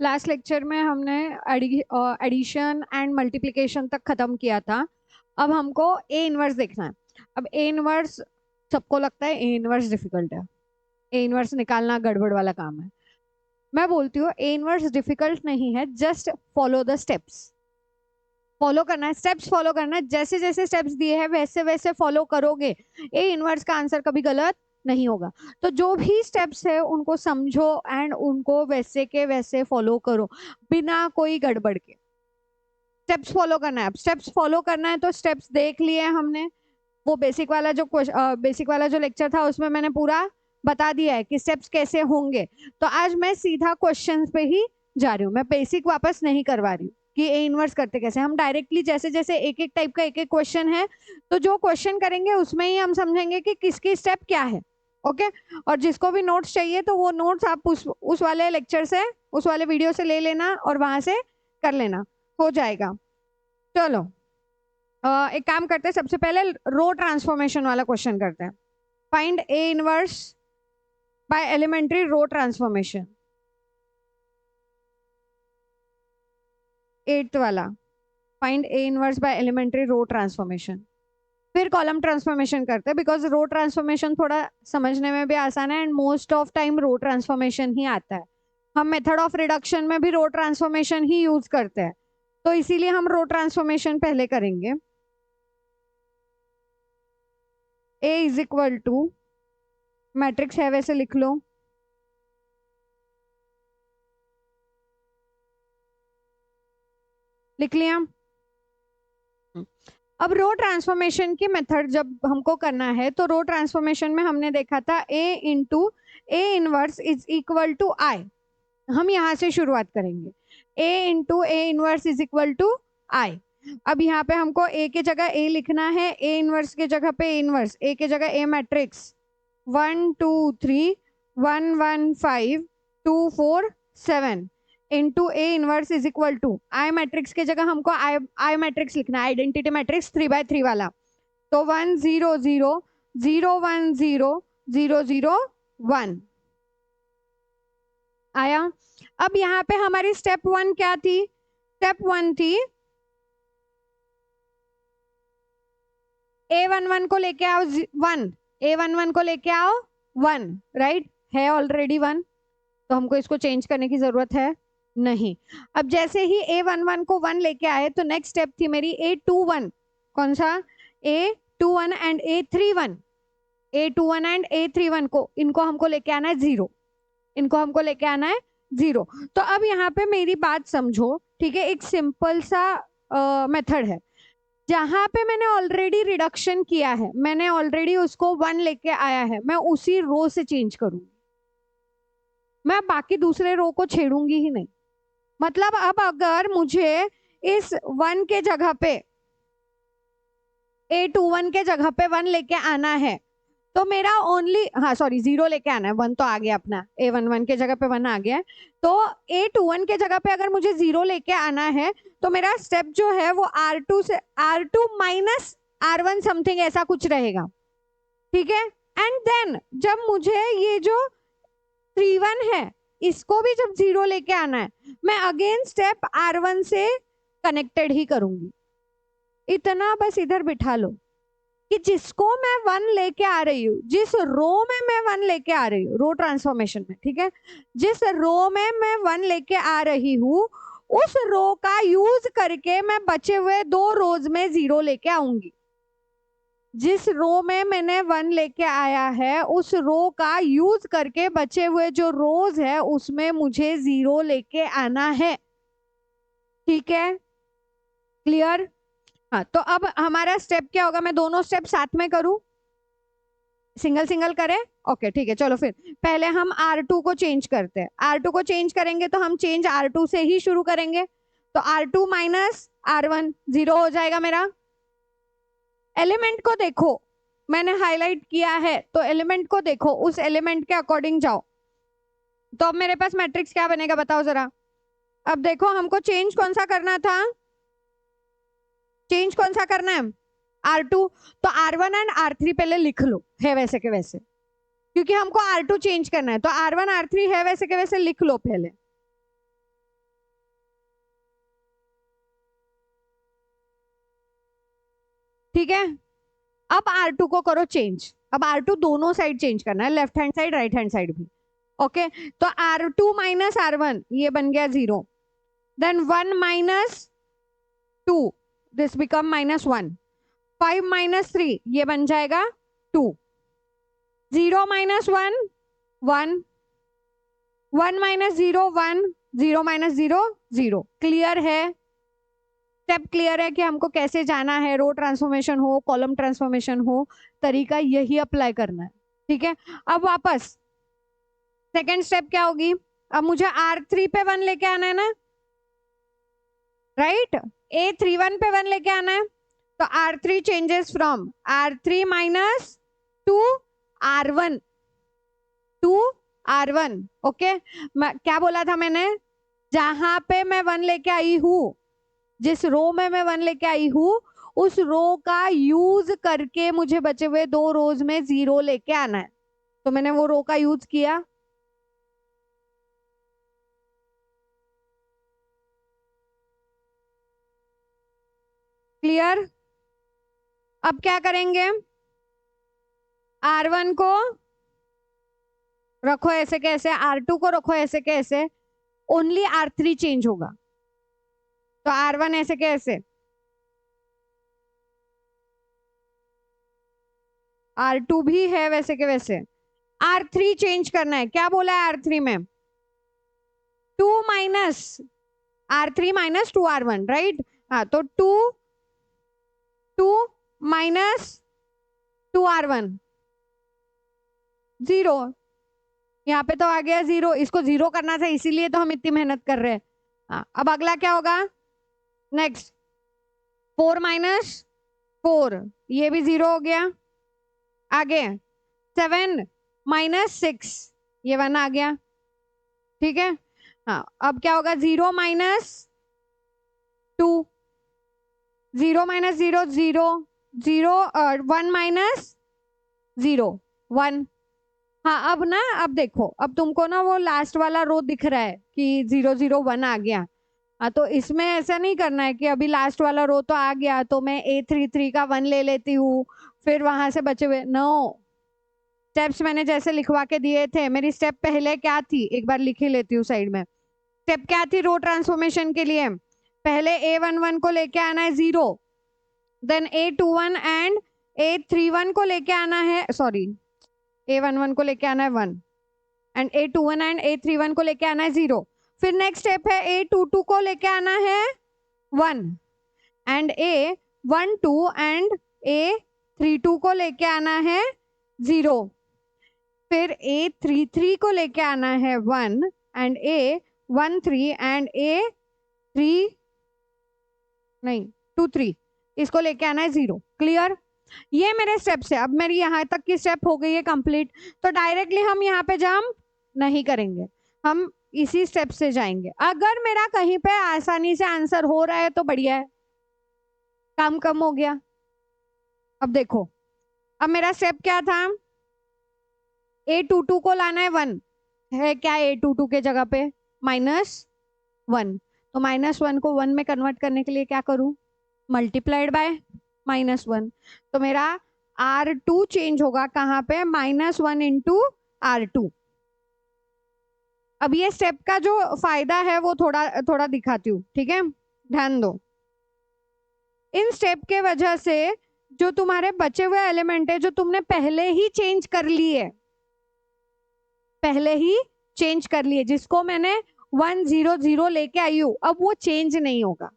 Last lecture में हमने addition and multiplication तक खत्म किया था। अब हमको ए इनवर्स देखना है। अब ए इनवर्स सबको लगता है ए इनवर्स डिफिकल्ट है, ए इनवर्स निकालना गड़बड़ वाला काम है। मैं बोलती हूँ ए इनवर्स डिफिकल्ट नहीं है, just follow the steps. Follow करना है, स्टेप्स फॉलो करना है, जैसे जैसे स्टेप्स दिए हैं वैसे वैसे फॉलो करोगे, ए इनवर्स का आंसर कभी गलत नहीं होगा। तो जो भी स्टेप्स है उनको समझो एंड उनको वैसे के वैसे फॉलो करो, बिना कोई गड़बड़ के। स्टेप्स फॉलो करना है। अब स्टेप्स फॉलो करना है तो स्टेप्स देख लिए हमने। वो बेसिक वाला जो लेक्चर था उसमें मैंने पूरा बता दिया है कि स्टेप्स कैसे होंगे। तो आज मैं सीधा क्वेश्चन पे ही जा रही हूँ, मैं बेसिक वापस नहीं करवा रही हूँ कि ए इनवर्स करते कैसे। हम डायरेक्टली जैसे जैसे एक एक टाइप का एक एक क्वेश्चन है, तो जो क्वेश्चन करेंगे उसमें ही हम समझेंगे कि किसकी स्टेप क्या है। ओके। और जिसको भी नोट्स चाहिए तो वो नोट्स आप उस वाले लेक्चर से, उस वाले वीडियो से ले लेना और वहां से कर लेना, हो जाएगा। चलो एक काम करते हैं, सबसे पहले रो ट्रांसफॉर्मेशन वाला क्वेश्चन करते हैं। Find A inverse by elementary row transformation, 8th वाला। Find A inverse by elementary row transformation. फिर कॉलम ट्रांसफॉर्मेशन करते हैं, बिकॉज रो ट्रांसफॉर्मेशन थोड़ा समझने में भी आसान है and most of time row transformation ही आता है। हम मेथड ऑफ रिडक्शन में भी रो ट्रांसफॉर्मेशन ही यूज करते हैं, तो इसीलिए हम रो ट्रांसफॉर्मेशन पहले करेंगे। ए इज इक्वल टू, मैट्रिक्स है वैसे लिख लो, लिख लिया। अब रो ट्रांसफॉर्मेशन की मेथड जब हमको करना है तो रो ट्रांसफॉर्मेशन में हमने देखा था A into A inverse is equal to I. हम यहां से शुरुआत करेंगे, A into A inverse is equal to I. अब यहाँ पे हमको ए के जगह ए लिखना है, ए इनवर्स के जगह पे ए इनवर्स, ए के जगह A matrix 1 2 3 1 1 5 2 4 7 into A inverse is equal to I matrix के जगह हमको आई मैट्रिक्स लिखना है, आइडेंटिटी मैट्रिक्स 3x3 वाला। तो 1 0 0 0 1 0 0 0 1 आया। अब यहाँ पे हमारी स्टेप 1 क्या थी? स्टेप 1 थी A11 को लेके आओ 1, A11 को लेके आओ 1, राइट है ऑलरेडी 1, तो हमको इसको चेंज करने की जरूरत है नहीं। अब जैसे ही A11 को 1 लेके आए तो नेक्स्ट स्टेप थी मेरी A21। कौन सा? A21 and A31। A21 and A31 को, इनको हमको लेके आना है 0, इनको हमको लेके आना है 0। तो अब यहाँ पे मेरी बात समझो, ठीक है? एक सिंपल सा मेथड है, जहां पे मैंने ऑलरेडी रिडक्शन किया है, मैंने ऑलरेडी उसको 1 लेके आया है, मैं उसी रो से चेंज करूंगी, मैं बाकी दूसरे रो को छेड़ूंगी ही नहीं। मतलब अब अगर मुझे इस 1 के जगह पे A21 के जगह पे 1 लेके आना है तो मेरा ओनली, हाँ सॉरी 0 लेके आना है, 1 तो आ गया अपना, A11 के जगह पे 1 आ गया है, तो A21 के जगह पे अगर मुझे 0 लेके आना है तो मेरा स्टेप जो है वो R2 से R2 माइनस R1 समथिंग ऐसा कुछ रहेगा, ठीक है? एंड देन जब मुझे ये जो 3 1 है इसको भी जब 0 लेके आना है, मैं अगेन स्टेप R1 से कनेक्टेड ही करूंगी। इतना बस इधर बिठा लो कि जिसको मैं 1 लेके आ रही हूँ, जिस रो में मैं 1 लेके आ रही हूँ, रो ट्रांसफॉर्मेशन में, ठीक है, जिस रो में मैं 1 लेके आ रही हूँ उस रो का यूज करके मैं बचे हुए 2 रोज में 0 लेके आऊंगी। जिस रो में मैंने 1 लेके आया है उस रो का यूज करके बचे हुए जो रोज है उसमें मुझे 0 लेके आना है, ठीक है? क्लियर? हाँ, तो अब हमारा स्टेप क्या होगा? मैं दोनों स्टेप साथ में करूं, सिंगल सिंगल करें? ओके ठीक है, चलो फिर पहले हम R2 को चेंज करते हैं। R2 को चेंज करेंगे तो हम चेंज R2 से ही शुरू करेंगे, तो R2 माइनस R1 0 हो जाएगा मेरा। एलिमेंट को देखो, मैंने हाईलाइट किया है, तो एलिमेंट को देखो, उस एलिमेंट के अकॉर्डिंग जाओ। तो अब मेरे पास मैट्रिक्स क्या बनेगा बताओ जरा। अब देखो हमको चेंज कौन सा करना था, चेंज कौन सा करना है? R2। तो R1 एंड R3 पहले लिख लो, है वैसे के वैसे, क्योंकि हमको R2 चेंज करना है, तो R1 R3 है वैसे के वैसे लिख लो पहले। ठीक है, अब R2 को करो चेंज। अब R2 दोनों साइड चेंज करना है, left hand side right hand side भी। ओके, तो R2 माइनस R1 ये बन गया 0, then 1 minus 2 this become -1, 5 minus 3 ये बन जाएगा 2, 0 माइनस 1 1, 1 माइनस 0 1, 0 माइनस 0 0। क्लियर है? स्टेप क्लियर है कि हमको कैसे जाना है, रो ट्रांसफॉर्मेशन हो कॉलम ट्रांसफॉर्मेशन हो, तरीका यही अप्लाई करना है। ठीक है, अब वापस सेकेंड स्टेप क्या होगी, अब मुझे R3 पे 1 लेके आना है ना, राइट, A31 पे 1 लेके आना है, तो R3 changes from R3 minus two R1 two R1। Okay, क्या बोला था मैंने, जहां पे मैं 1 लेके आई हूं, जिस रो में मैं 1 लेके आई हूं, उस रो का यूज करके मुझे बचे हुए 2 रोज में 0 लेके आना है। तो मैंने वो रो का यूज किया, क्लियर? अब क्या करेंगे, R1 को रखो ऐसे कैसे, R2 को रखो ऐसे कैसे, ओनली R3 चेंज होगा। तो R1 ऐसे कैसे, R2 भी है वैसे के वैसे, R3 चेंज करना है। क्या बोला है R3 में, 2 minus R3 minus 2R1, right. हाँ, तो 2 माइनस 2R1 0, यहाँ पे तो आ गया 0, इसको 0 करना था इसीलिए तो हम इतनी मेहनत कर रहे हैं। हाँ, अब अगला क्या होगा, नेक्स्ट 4 माइनस 4 ये भी 0 हो गया। आगे 7 माइनस 6 ये 1 आ गया। ठीक है, हाँ, अब क्या होगा, 0 माइनस 2, 0 माइनस 0 0 0, 1 माइनस 0 1। हाँ, अब ना, अब देखो, अब तुमको ना वो लास्ट वाला रो दिख रहा है कि 0 0 1 आ गया। हाँ, तो इसमें ऐसा नहीं करना है कि अभी लास्ट वाला रो तो आ गया तो मैं A33 का 1 ले लेती हूँ, फिर वहां से बचे हुए, नो। स्टेप्स मैंने जैसे लिखवा के दिए थे, मेरी स्टेप पहले क्या थी एक बार लिख ही लेती हूँ साइड में। स्टेप क्या थी रो ट्रांसफॉर्मेशन के लिए, पहले A11 को लेके आना है 0, देन A21 एंड A31 को लेके आना है, सॉरी, A11 को लेके आना है 1 एंड A21 एंड A31 को लेके आना है 0। फिर नेक्स्ट स्टेप है A22 को लेके आना है 1 एंड A12 एंड A32 को लेके आना है 0। फिर A33 को लेके आना है 1 एंड A13 एंड A3 नहीं 23 इसको लेके आना है 0। क्लियर? ये मेरे स्टेप्स है। अब मेरी यहाँ तक की स्टेप हो गई है कंप्लीट, तो डायरेक्टली हम यहाँ पे जंप नहीं करेंगे, हम इसी स्टेप से जाएंगे। अगर मेरा कहीं पे आसानी से आंसर हो रहा है तो बढ़िया है, काम कम हो गया। अब देखो, अब मेरा स्टेप क्या था, A22 को लाना है 1 है क्या, A22 के जगह पे -1, तो -1 को 1 में कन्वर्ट करने के लिए क्या करूं, मल्टीप्लाइड बाय -1। तो मेरा R2 चेंज होगा कहाँ पे, -1 इंटू R2। अब ये स्टेप का जो फायदा है वो थोड़ा थोड़ा दिखाती हूँ, ठीक है, ध्यान दो। इन स्टेप के वजह से जो तुम्हारे बचे हुए एलिमेंट है जो तुमने पहले ही चेंज कर लिए, पहले ही चेंज कर लिए, जिसको मैंने 1 0 0 लेके आई हूँ, अब वो चेंज नहीं होगा।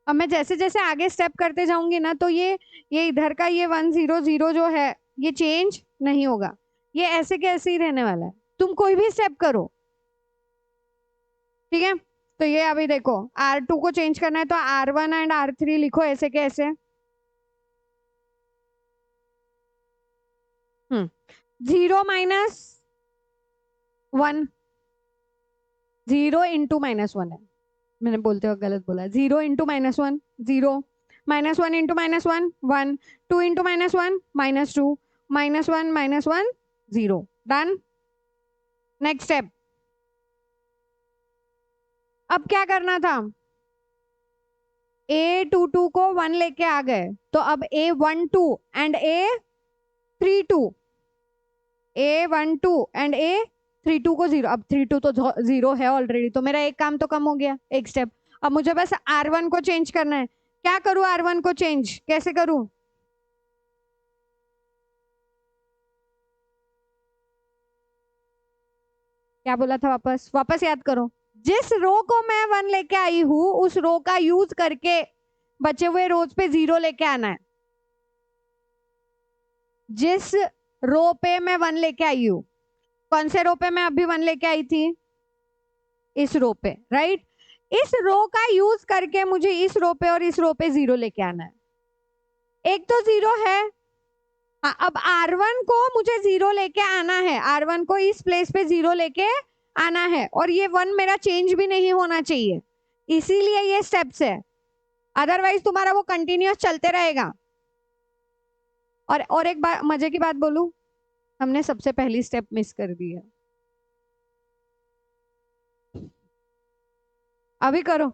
अब मैं जैसे जैसे आगे स्टेप करते जाऊंगी ना, तो ये इधर का ये 1 0 0 जो है ये चेंज नहीं होगा, ये ऐसे के ऐसे ही रहने वाला है, तुम कोई भी स्टेप करो। ठीक है, तो ये अभी देखो R2 को चेंज करना है तो R1 एंड R3 लिखो ऐसे के ऐसे। 0 माइनस 1, 0 इंटू -1 है, मैंने बोलते हुए गलत बोला, 0 into -1 0, -1 into -1 1, 2 into -1 -2, -1 -1 0। Done. Next step, अब क्या करना था, A22 को 1 लेके आ गए, तो अब A12 and A32, A12 and A32 को 0, अब 32 तो 0 है ऑलरेडी, तो मेरा एक काम तो कम हो गया, एक स्टेप। अब मुझे बस R1 को चेंज करना है। क्या करूं? R1 को चेंज कैसे करूं? क्या बोला था? वापस वापस याद करो। जिस रो को मैं 1 लेके आई हूं, उस रो का यूज करके बचे हुए रोज पे 0 लेके आना है। जिस रो पे मैं 1 लेके आई हूं, कौन से रो पे मैं अभी 1 लेके आई थी? इस रो पे, राइट? इस रो का यूज करके मुझे इस रो पे और इस रो पे 0 लेके आना है। एक तो 0 है। हाँ, अब R1 को मुझे 0 लेके आना है, R1 को इस प्लेस पे 0 लेके आना है, और ये 1 मेरा चेंज भी नहीं होना चाहिए, इसीलिए ये स्टेप्स है। अदरवाइज तुम्हारा वो कंटिन्यूअस चलते रहेगा। और एक बात, मजे की बात बोलूं, हमने सबसे पहली स्टेप मिस कर दी है। अभी करो,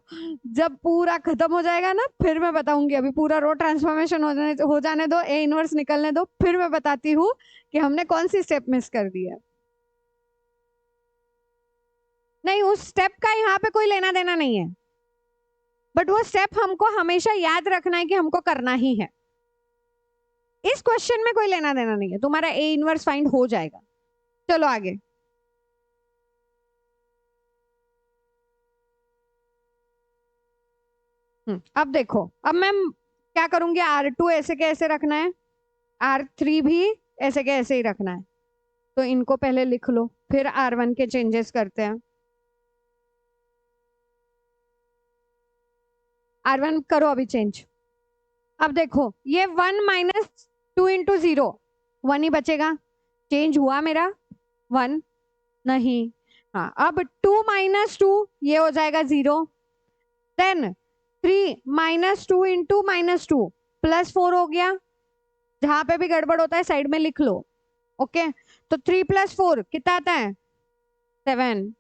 जब पूरा खत्म हो जाएगा ना फिर मैं बताऊंगी। अभी पूरा रो ट्रांसफॉर्मेशन हो जाने दो, ए इनवर्स निकलने दो, फिर मैं बताती हूँ कि हमने कौन सी स्टेप मिस कर दी है। नहीं, उस स्टेप का यहाँ पे कोई लेना देना नहीं है, बट वो स्टेप हमको हमेशा याद रखना है कि हमको करना ही है। इस क्वेश्चन में कोई लेना देना नहीं है, तुम्हारा ए इनवर्स फाइंड हो जाएगा। चलो आगे। अब देखो, अब मैं क्या करूंगी? R2 ऐसे के ऐसे रखना है, R3 भी ऐसे के ऐसे ही रखना है, तो इनको पहले लिख लो, फिर R1 के चेंजेस करते हैं। R1 करो अभी चेंज। अब देखो, ये 1 माइनस 2 इंटू 0, 1 ही बचेगा। चेंज हुआ मेरा 1? नहीं। हाँ, अब 2 माइनस 2, ये हो जाएगा 0। देन 3 माइनस 2 इंटू -2 +4 हो गया। जहां पे भी गड़बड़ होता है साइड में लिख लो। ओके, तो 3 + 4 कितना आता है? 7।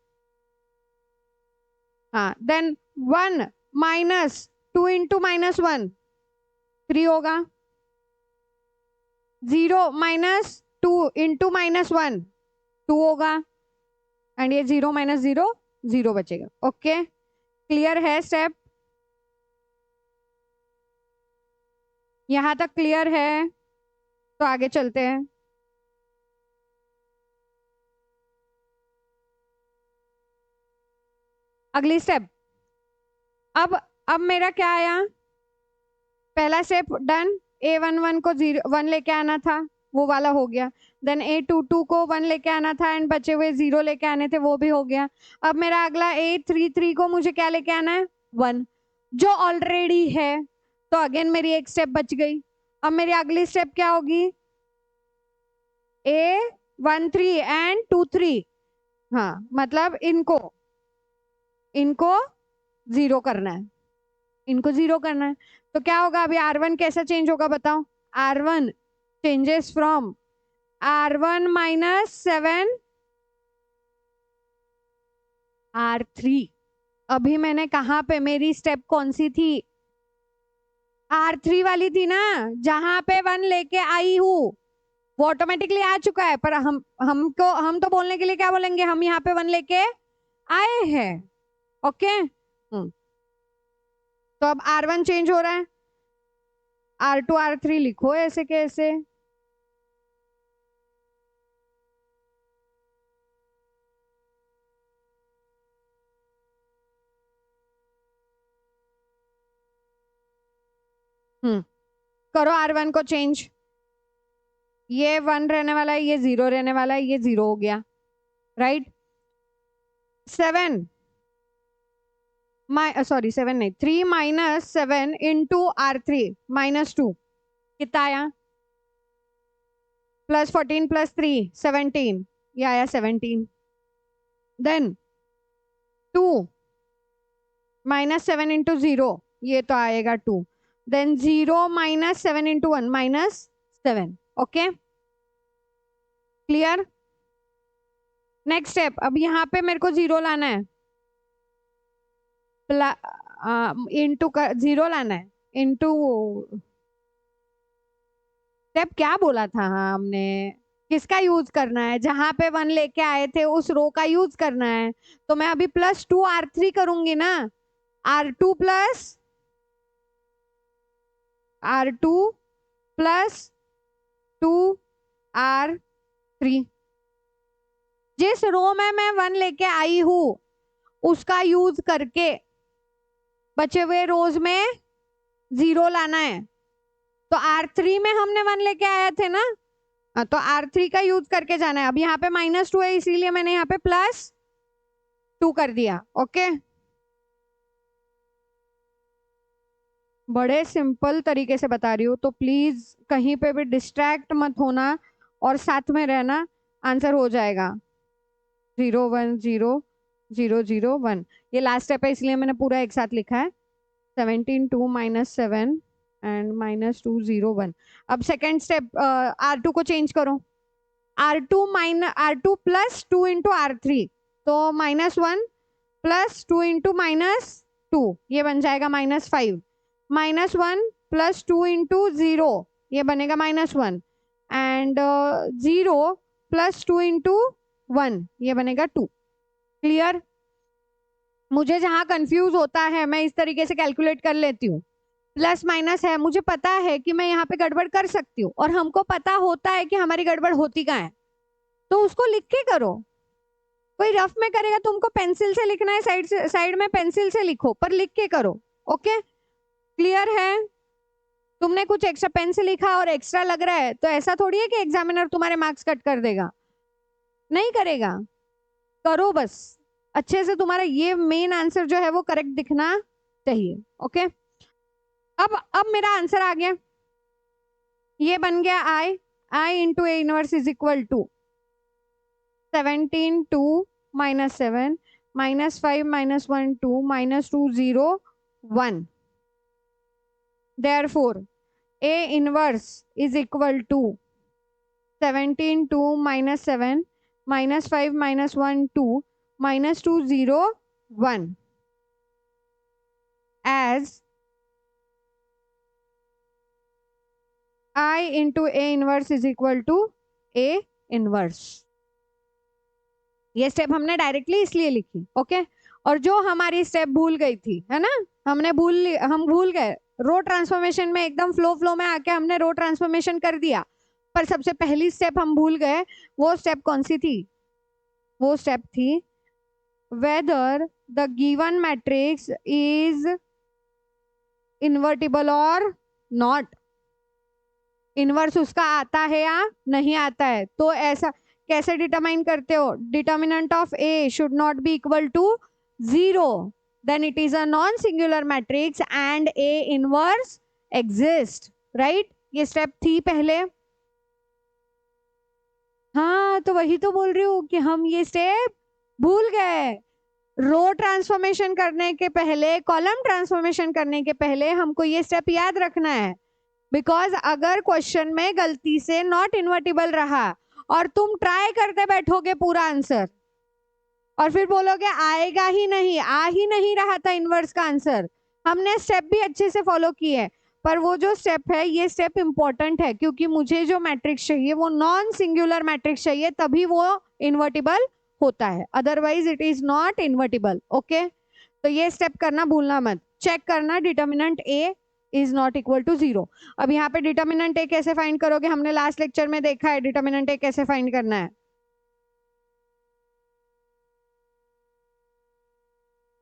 हाँ, देन 1 माइनस 2 इंटू -1, 3 होगा। 0 माइनस 2 इंटू -1, 2 होगा। एंड ये 0 माइनस 0, 0 बचेगा। ओके, क्लियर है स्टेप? यहां तक क्लियर है? तो आगे चलते हैं। अगली स्टेप। अब मेरा क्या आया? पहला स्टेप डन। A11 को 1 लेके आना था, वो वाला हो गया। देन A22 को 1 लेके आना था एंड बचे हुए 0 लेके आने थे, वो भी हो गया। अब मेरा अगला A33 को मुझे क्या लेके आना है? 1, जो ऑलरेडी है। तो अगेन मेरी एक स्टेप बच गई। अब मेरी अगली स्टेप क्या होगी? A13 एंड 23, हाँ मतलब इनको इनको 0 करना है, इनको 0 करना है। तो क्या होगा अभी? R1 कैसा चेंज होगा बताओ? R1 changes from R1 -7 R3। अभी मैंने कहा पे, मेरी स्टेप कौन सी थी? R3 वाली थी ना, जहां पे 1 लेके आई हूं। वो ऑटोमेटिकली आ चुका है, पर हम तो बोलने के लिए क्या बोलेंगे? हम यहाँ पे 1 लेके आए हैं। ओके, तो अब R1 चेंज हो रहा है, R2 R3 लिखो ऐसे कैसे। करो R1 को चेंज। ये 1 रहने वाला है, ये 0 रहने वाला है, ये 0 हो गया, राइट? 7 सॉरी 7 नहीं, 3 -7 इंटू R3 -2 कितना आया? +14 +3 17, ये आया 17। देन 2 -7 इंटू 0, ये तो आएगा 2। Then 0 -7 into 1 -7। Okay, clear? Next step. अब यहाँ पे मेरे को 0 लाना है। इंटू जीरो लाना है, इंटू स्टेप क्या बोला था, हाँ हमने किसका यूज करना है, जहां पे वन लेके आए थे उस रो का यूज करना है। तो मैं अभी +2 R3 करूंगी ना, R2 + R2 + 2R3। जिस रो में मैं वन लेके आई हूं उसका यूज करके बचे हुए रोज में जीरो लाना है। तो R3 में हमने वन लेके आए थे ना, तो R3 का यूज करके जाना है। अब यहाँ पे -2 है इसीलिए मैंने यहाँ पे +2 कर दिया। ओके, बड़े सिंपल तरीके से बता रही हूँ, तो प्लीज कहीं पे भी डिस्ट्रैक्ट मत होना और साथ में रहना, आंसर हो जाएगा। 0 1 0 0 0 1, ये लास्ट स्टेप है इसलिए मैंने पूरा एक साथ लिखा है। 17 2 -7 एंड -2 0 1। अब सेकेंड स्टेप, R2 को चेंज करो, R2 + 2 इंटू R3, तो -1 + 2 इंटू -2, ये बन जाएगा -5। -1 + 2 इंटू 0, ये बनेगा -1। एंड 0 + 2 इंटू 1, ये बनेगा 2। क्लियर? मुझे जहां कंफ्यूज होता है मैं इस तरीके से कैलकुलेट कर लेती हूँ। प्लस माइनस है, मुझे पता है कि मैं यहाँ पे गड़बड़ कर सकती हूँ, और हमको पता होता है कि हमारी गड़बड़ होती कहाँ है, तो उसको लिख के करो। कोई रफ में करेगा, तुमको पेंसिल से लिखना है, साइड में पेंसिल से लिखो, पर लिख के करो। ओके, क्लियर है? तुमने कुछ एक्स्ट्रा पेन से लिखा और एक्स्ट्रा लग रहा है, तो ऐसा थोड़ी है कि एग्जामिनर तुम्हारे मार्क्स कट कर देगा, नहीं करेगा। करो बस अच्छे से, तुम्हारा ये मेन आंसर जो है वो करेक्ट दिखना चाहिए। ओके, अब मेरा आंसर आ गया, ये बन गया I into A inverse is equal to 17 2 -7 -5 -1 2 -2 0 1। Therefore A inverse is equal to 17 2 -7 -5 -1 2 -2 0 1 as I into A inverse is equal to A inverse. ये स्टेप हमने डायरेक्टली इसलिए लिखी। ओके, और जो हमारी स्टेप भूल गई थी, है ना, हम भूल गए रो ट्रांसफॉर्मेशन में, एकदम फ्लो में आके हमने रो ट्रांसफॉर्मेशन कर दिया, पर सबसे पहली स्टेप हम भूल गए। वो स्टेप कौन सी थी? वो स्टेप थी whether the given matrix is invertible और नॉट। इनवर्स उसका आता है या नहीं आता है, तो ऐसा कैसे डिटरमाइन करते हो? Determinant of A should not be equal to 0, then it is a non singular matrix and A inverse exist. Right, ये स्टेप थी पहले। हाँ, तो वही तो बोल रही हूँ कि हम ये स्टेप भूल गए। रो ट्रांसफॉर्मेशन करने के पहले, कॉलम ट्रांसफॉर्मेशन करने के पहले हमको ये स्टेप याद रखना है, बिकॉज अगर क्वेश्चन में गलती से नॉट इन्वर्टिबल रहा और तुम ट्राई करते बैठोगे पूरा आंसर और फिर बोलोगे आएगा ही नहीं, आ ही नहीं रहा था इनवर्स का आंसर। हमने स्टेप भी अच्छे से फॉलो किए है, पर वो जो स्टेप है, ये स्टेप इंपॉर्टेंट है, क्योंकि मुझे जो मैट्रिक्स चाहिए वो नॉन सिंगुलर मैट्रिक्स चाहिए, तभी वो इन्वर्टिबल होता है, otherwise it is not invertible. Okay, तो ये स्टेप करना भूलना मत। चेक करना determinant A is not equal to 0। अब यहाँ पे डिटर्मिनेंट ए कैसे फाइंड करोगे? हमने लास्ट लेक्चर में देखा है डिटर्मिनेंट ए कैसे फाइंड करना है।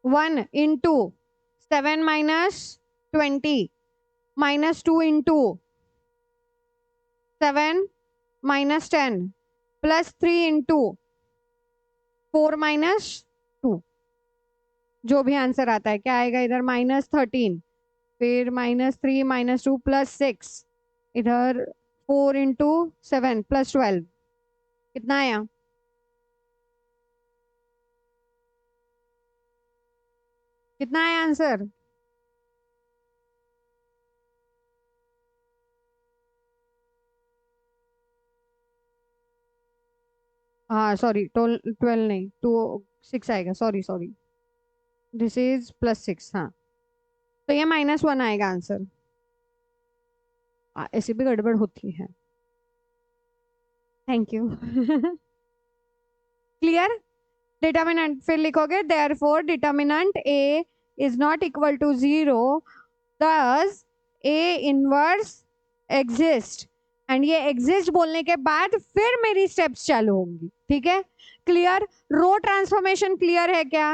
1 इंटू 7 -20 -2 इंटू 7 -10 +3 इंटू 4 -2, जो भी आंसर आता है क्या आएगा इधर? -13, फिर -3 -2 +6, इधर 4 इंटू 7 +12, कितना आया? कितना आया आंसर? हाँ सॉरी, 12 नहीं, 6 आएगा, सॉरी सॉरी, दिस इज +6। हाँ, तो ये -1 आएगा आंसर। ऐसी भी गड़बड़ होती है। Thank you. क्लियर। डिटर्मिनेंट फिर लिखोगे therefore determinant A is not equal to 0, thus A inverse exist. And ये एग्जिस्ट बोलने के बाद फिर मेरी स्टेप्स चालू होंगी। ठीक है, क्लियर। रो ट्रांसफॉर्मेशन क्लियर है क्या?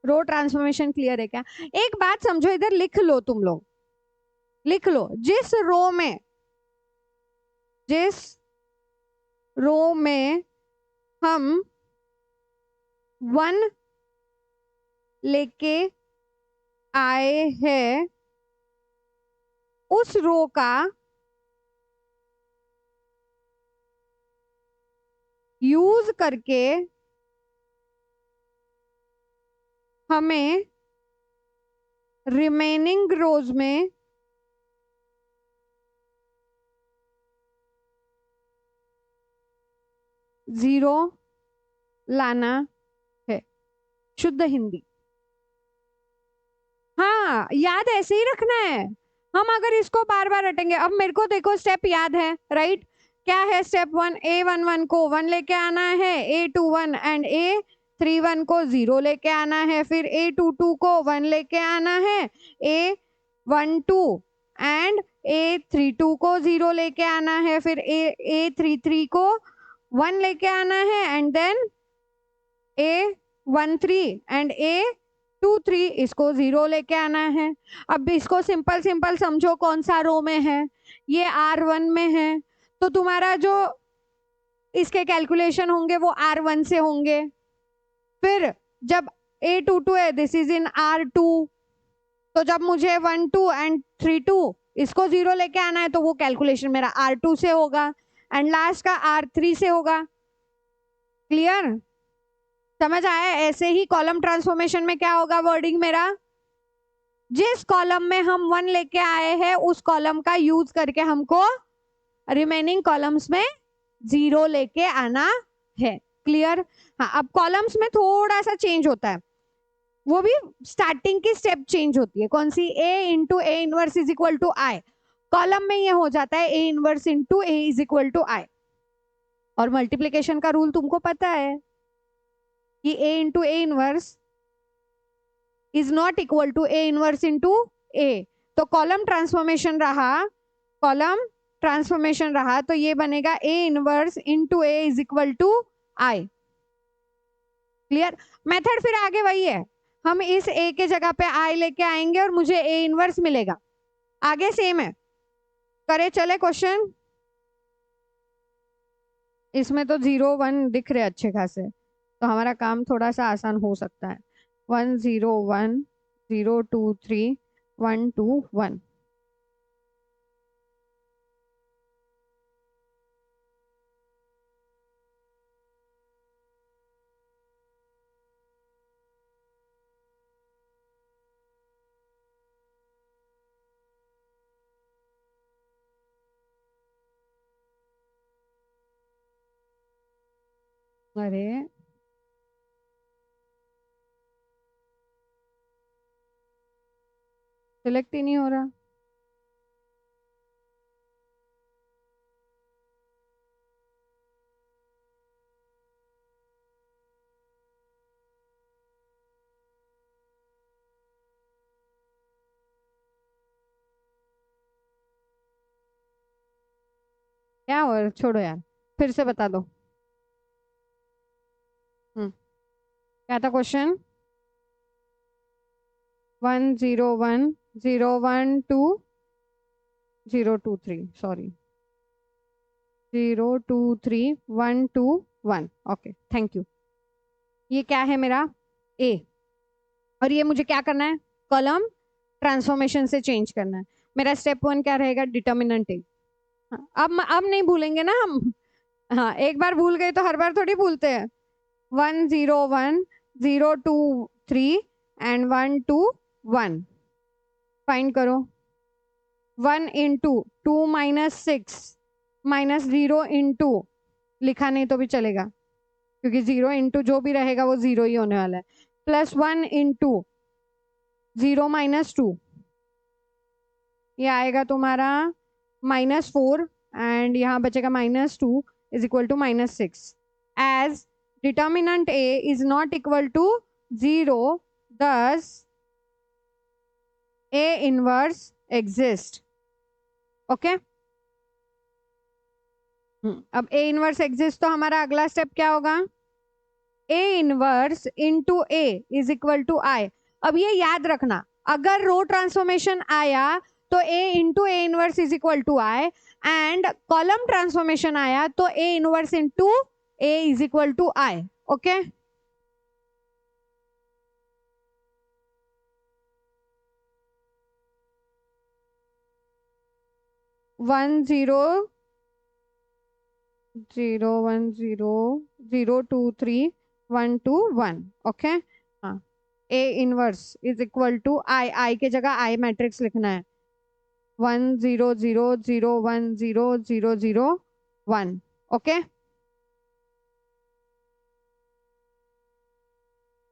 रो ट्रांसफॉर्मेशन क्लियर है क्या? एक बात समझो, इधर लिख लो, तुम लोग लिख लो, जिस रो में हम 1 लेके आए हैं उस रो का यूज करके हमें रिमेनिंग रोज में जीरो लाना है। शुद्ध हिंदी। हाँ, याद ऐसे ही रखना है। हम अगर इसको बार बार रटेंगे, अब मेरे को देखो स्टेप याद है, राइट? क्या है स्टेप 1? A11 को 1 लेके आना है, A21 एंड A31 को 0 लेके आना है, फिर A22 को 1 लेके आना है, A12 एंड A32 को 0 लेके आना है, फिर A33 को 1 लेके आना है, and then A13 and A23 इसको 0 लेके आना है। अब इसको सिंपल सिंपल समझो, कौन सा रो में है? ये R1 में है, तो तुम्हारा जो इसके कैलकुलेशन होंगे वो R1 से होंगे। फिर जब A22 है, दिस इज इन R2, तो जब मुझे 1 2 एंड 3 2 इसको 0 लेके आना है, तो वो कैलकुलेशन मेरा R2 से होगा, एंड लास्ट का R3 से होगा। क्लियर? समझ आया? ऐसे ही कॉलम ट्रांसफॉर्मेशन में क्या होगा वर्डिंग मेरा? जिस कॉलम में हम 1 लेके आए हैं उस कॉलम का यूज करके हमको रिमेनिंग कॉलम्स में 0 लेके आना है। क्लियर? हाँ, अब कॉलम्स में थोड़ा सा चेंज होता है, वो भी स्टार्टिंग की स्टेप चेंज होती है। कौन सी? A into A inverse is equal to I। Column में ये हो जाता है A inverse into A is equal to I। और मल्टीप्लीकेशन का रूल तुमको पता है कि A into A inverse is not equal to A inverse into A। तो कॉलम ट्रांसफॉर्मेशन रहा तो ये बनेगा A inverse into A is equal to I। Clear? Method फिर आगे वही है, हम इस A के जगह पे I लेके आएंगे और मुझे A इनवर्स मिलेगा। आगे सेम है, करे चले क्वेश्चन। इसमें तो 0 1 दिख रहे अच्छे खासे, तो हमारा काम थोड़ा सा आसान हो सकता है। 1 0 1 0 2 3 1 2 1। अरे सिलेक्ट ही नहीं हो रहा। क्या और छोड़ो यार, फिर से बता दो। क्या था question? 1 0 1 0 1 2 0 2 3, sorry 0 2 3 1 2 1। Okay, thank you. ये क्या है मेरा? A। और ये मुझे क्या करना है? कॉलम ट्रांसफॉर्मेशन से चेंज करना है। मेरा स्टेप 1 क्या रहेगा? Determinant A। हाँ, अब नहीं भूलेंगे ना हम। हाँ, एक बार भूल गए तो हर बार थोड़ी भूलते हैं। 1 0 1 0 2 3 एंड 1 2 1। फाइंड करो। 1 इंटू 2 माइनस 6 माइनस 0 इंटू, लिखा नहीं तो भी चलेगा क्योंकि 0 इंटू जो भी रहेगा वो 0 ही होने वाला है। +1 इंटू 0 - 2, ये आएगा तुम्हारा -4 एंड यहाँ बचेगा -2 is equal to -6. As determinant A is not equal to 0, thus A inverse exist. Okay, अब A इनवर्स एग्जिस्ट तो हमारा अगला स्टेप क्या होगा? A inverse into A is equal to I. अब ये याद रखना, अगर रो ट्रांसफॉर्मेशन आया तो A into A inverse is equal to I, and column transformation आया तो A inverse into A is equal to I. Okay, one zero 0 1 0 0 2 3 1 2 1. Okay, हाँ, A inverse is equal to I के जगह I मैट्रिक्स लिखना है. 1 0 0 0 1 0 0 0 1. Okay,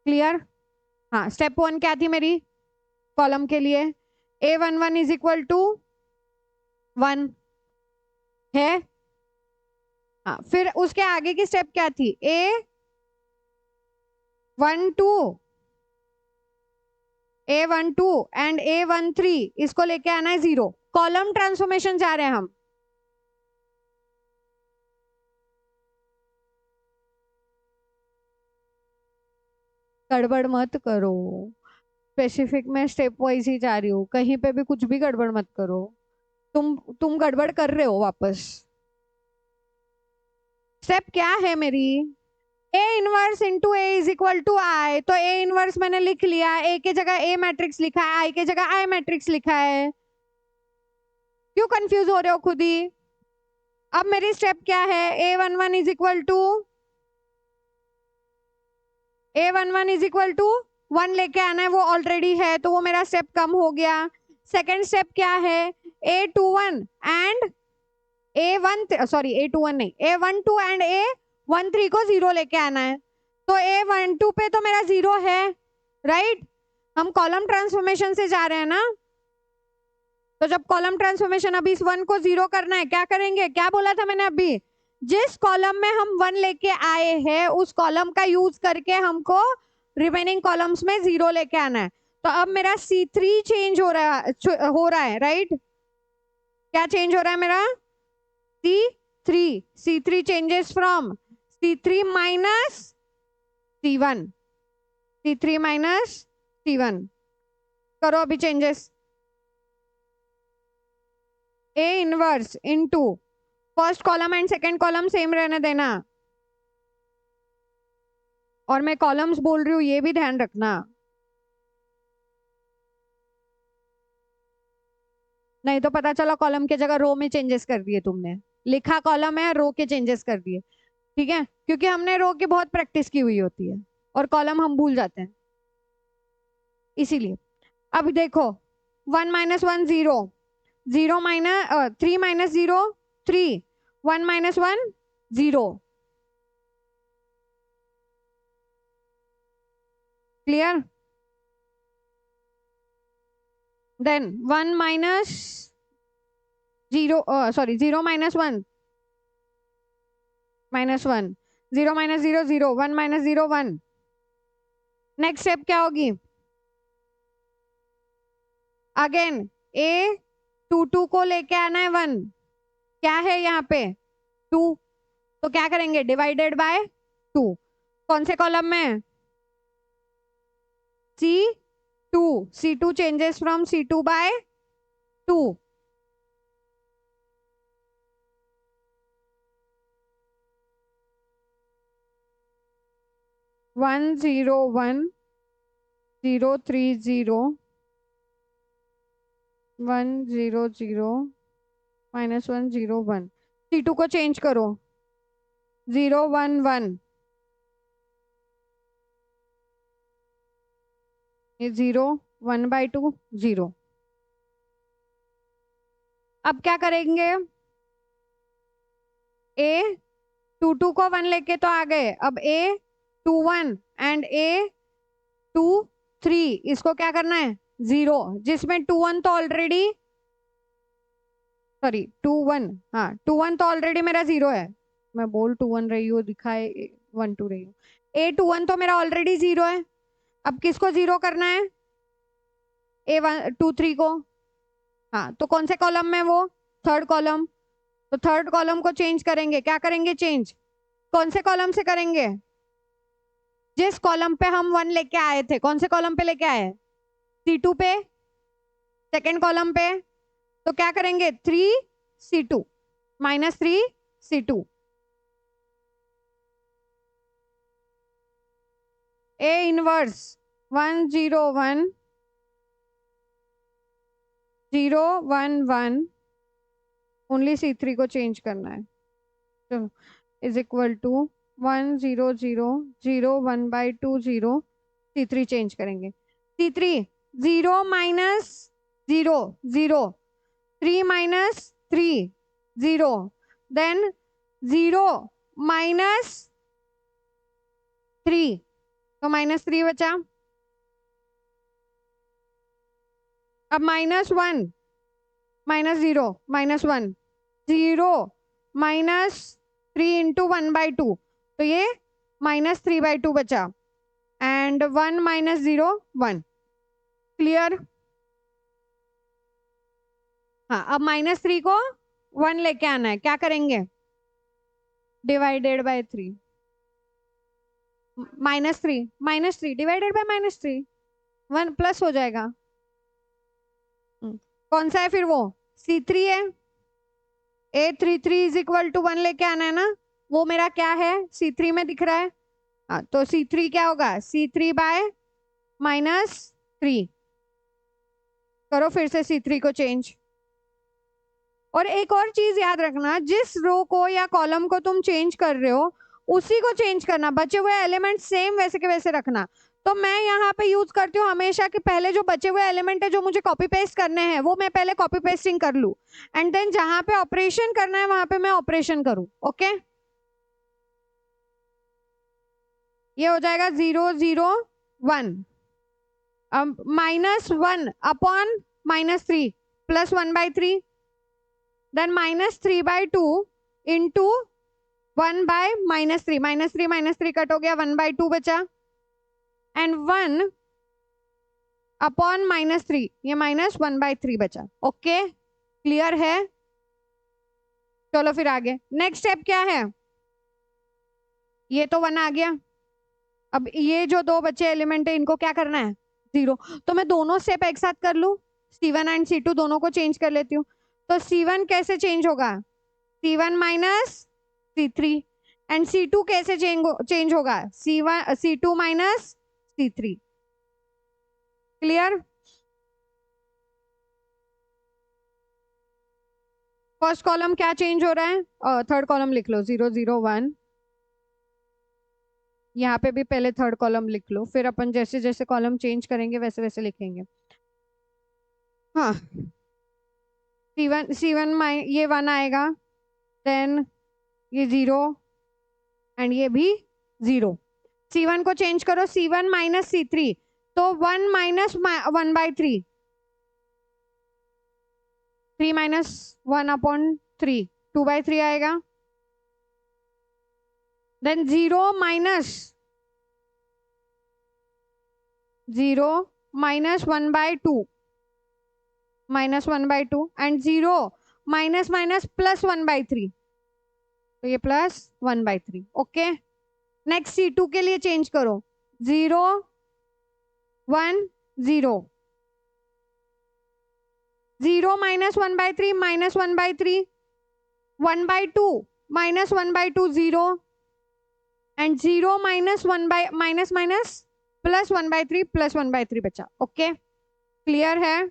clear? हाँ, step 1 क्या थी मेरी कॉलम के लिए? A11 इज इक्वल टू 1 है. हाँ, फिर उसके आगे की स्टेप क्या थी? A12 एंड A13 इसको लेके आना है 0. कॉलम ट्रांसफॉर्मेशन जा रहे हैं हम. गड़बड़ मत करो, स्पेसिफिक में स्टेप वाइज ही जा रही हूँ, कहीं पे भी कुछ भी गड़बड़ मत करो. तुम गड़बड़ कर रहे हो वापस. स्टेप क्या है मेरी? A inverse into A is equal to I. तो A इनवर्स मैंने लिख लिया, A के जगह A मैट्रिक्स लिखा है, I के जगह I मैट्रिक्स लिखा है. क्यों कंफ्यूज हो रहे हो खुद ही? अब मेरी स्टेप क्या है? A11 is equal to A11 लेके आना है, वो ऑलरेडी है तो वो मेरा स्टेप कम हो गया. सेकेंड स्टेप क्या है? A21 एंड A12 नहीं, A12 एंड A13 को 0 लेके आना है. तो A12 पे तो मेरा 0 है, राइट? हम कॉलम ट्रांसफॉर्मेशन से जा रहे हैं ना, तो जब कॉलम ट्रांसफॉर्मेशन अभी इस 1 को 0 करना है, क्या करेंगे? क्या बोला था मैंने अभी? जिस कॉलम में हम 1 लेके आए हैं उस कॉलम का यूज करके हमको रिमेनिंग कॉलम्स में 0 लेके आना है. तो अब मेरा C3 चेंज हो रहा है, राइट? क्या चेंज हो रहा है मेरा? C3 changes from C3 minus C1. C3 minus C1. करो अभी changes. A inverse into first column and second column same रहने देना. और मैं कॉलम्स बोल रही हूँ ये भी ध्यान रखना, नहीं तो पता चला कॉलम के जगह रो में चेंजेस कर दिए तुमने. लिखा कॉलम है, रो के चेंजेस कर दिए. ठीक है, क्योंकि हमने रो की बहुत प्रैक्टिस की हुई होती है और कॉलम हम भूल जाते हैं, इसीलिए. अब देखो, 1 - 1 0, 3 - 0 3, 1 - 1 0. Clear? Then 1 - 0 sorry 0 - 1 -1 0 - 0 0, 1 - 0 1. Next step क्या होगी? अगेन A22 को लेके आना है 1. क्या है यहाँ पे? 2. तो क्या करेंगे? Divided by 2. कौन से कॉलम में? C2. C2 changes from C2 bye 2. 1 0 1 0 3 0 1 0 0 -1 0 1. C2 को चेंज करो, 0 1 1. ये 0 1/2 0. अब क्या करेंगे? A22 को 1 लेके तो आ गए. अब A21 एंड A 2 3, इसको क्या करना है 0, जिसमें 2 1 तो ऑलरेडी, सॉरी 2 1, हाँ 2 1 तो ऑलरेडी मेरा 0 है। मैं बोल 2 1 रही हूँ, दिखाए 1 2 रही हूँ। ए 2 1 तो मेरा ऑलरेडी 0 है। अब किसको 0 करना है, ए 1 2 3 को। हाँ तो कौन से कॉलम में वो, थर्ड कॉलम। तो थर्ड कॉलम को चेंज करेंगे, क्या करेंगे चेंज, कौन से कॉलम से करेंगे, जिस कॉलम पे हम 1 लेके आए थे, कौन से कॉलम पे लेके आए, C2 पे, सेकेंड कॉलम पे। तो क्या करेंगे 3C2 minus 3C2, A inverse 1 0 1 0 1 1, only C3 को चेंज करना है। चलो is equal to 1 0 0 0 1 by 2 0, C3 change करेंगे। C3 0 minus 0 0, 3 minus 3 0, then 0 minus 3, तो माइनस 3 बचा। अब -1 माइनस 0 -1 0 -3 इंटू 1/2, तो ये -3/2 बचा, एंड 1 -0 1। क्लियर। हाँ अब -3 को 1 लेके आना है, क्या करेंगे divided by 3, -3 divided by -3, 1 plus हो जाएगा। कौन सा है फिर वो, C3 है। A33 इज इक्वल टू 1 लेके आना है ना, वो मेरा क्या है C3 में दिख रहा है। हाँ तो C3 क्या होगा, C3 बाय -3, करो फिर से C3 को चेंज। और एक और चीज याद रखना, जिस रो को या कॉलम को तुम चेंज कर रहे हो उसी को चेंज करना, बचे हुए एलिमेंट सेम वैसे के वैसे रखना। तो मैं यहाँ पे यूज करती हूँ हमेशा कि पहले जो बचे हुए एलिमेंट है जो मुझे कॉपी पेस्ट करने हैं वो मैं पहले कॉपी पेस्टिंग कर लूँ, एंड देन जहां पे ऑपरेशन करना है वहां पे मैं ऑपरेशन करूँ। ओके ये हो जाएगा 0 0 1, अब -1 upon -3 plus 1/3, then -3/2 into 1 by -3 cut हो गया, 1/2 बचा, एंड 1 अपॉन -3, ये -1/3 बचा। ओके क्लियर है। चलो फिर आगे नेक्स्ट स्टेप क्या है, ये तो 1 आ गया। अब ये जो दो बचे एलिमेंट है इनको क्या करना है 0, तो मैं दोनों स्टेप एक साथ कर लू, C1 एंड C2 दोनों को चेंज कर लेती हूँ। तो C1 कैसे चेंज होगा, C1 minus C3, and C2 कैसे चेंज होगा, C2 minus C3। Clear. First column क्या चेंज हो रहा है, थर्ड कॉलम लिख लो 0 0 1, यहाँ पे भी पहले थर्ड कॉलम लिख लो, फिर अपन जैसे जैसे कॉलम चेंज करेंगे वैसे वैसे लिखेंगे। हाँ C1 ये 1 आएगा, देन ये 0, एंड ये भी 0। C1 को चेंज करो, C1 माइनस C3, तो 1 माइनस 1/3, 3 माइनस 1/3, 2/3 आएगा, देन 0 minus 0 minus 1/2, -1/2, and 0 minus minus plus 1/3, तो ये +1/3। ओके नेक्स्ट C2 के लिए चेंज करो, 0 1 0, 0 minus 1/3 -1/3, 1/2 -1/2 0, and 0 minus 1 bye minus minus plus 1/3 plus 1/3 बचा। ओके क्लियर है,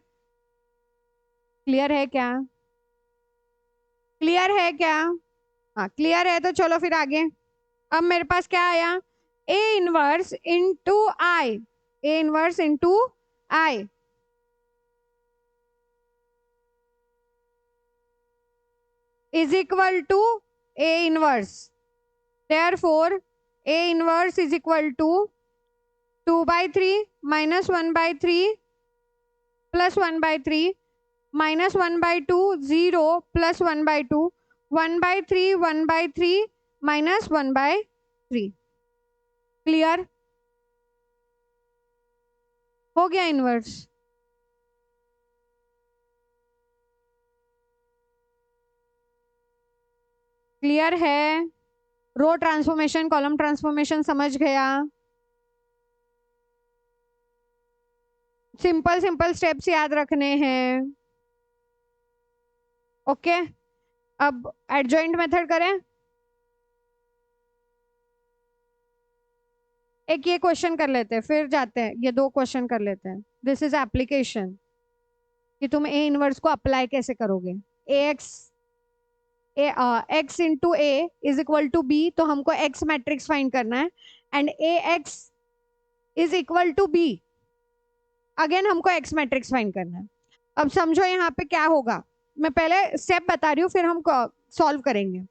क्लियर है क्या, क्लियर है क्या। हाँ क्लियर है, तो चलो फिर आगे। अब मेरे पास क्या आया, A inverse into I, A inverse into I is equal to A inverse, therefore A inverse is equal to 2/3 minus 1/3 plus 1/3 minus 1/2 0 plus 1/2 1/3 1/3 minus 1/3 clear हो गया इनवर्स क्लियर है रो ट्रांसफॉर्मेशन कॉलम ट्रांसफॉर्मेशन समझ गया simple simple steps याद रखने हैं okay अब adjoint method करें एक ये क्वेश्चन कर लेते हैं फिर जाते हैं ये दो क्वेश्चन कर लेते हैं दिस इज एप्लीकेशन कि तुम ए इनवर्स को अप्लाई कैसे करोगे X into A is equal to B तो हमको एक्स मैट्रिक्स फाइंड करना है and A X is equal to B again हमको एक्स मैट्रिक्स फाइंड करना है अब समझो यहाँ पे क्या होगा मैं पहले स्टेप बता रही हूँ फिर हम सॉल्व करेंगे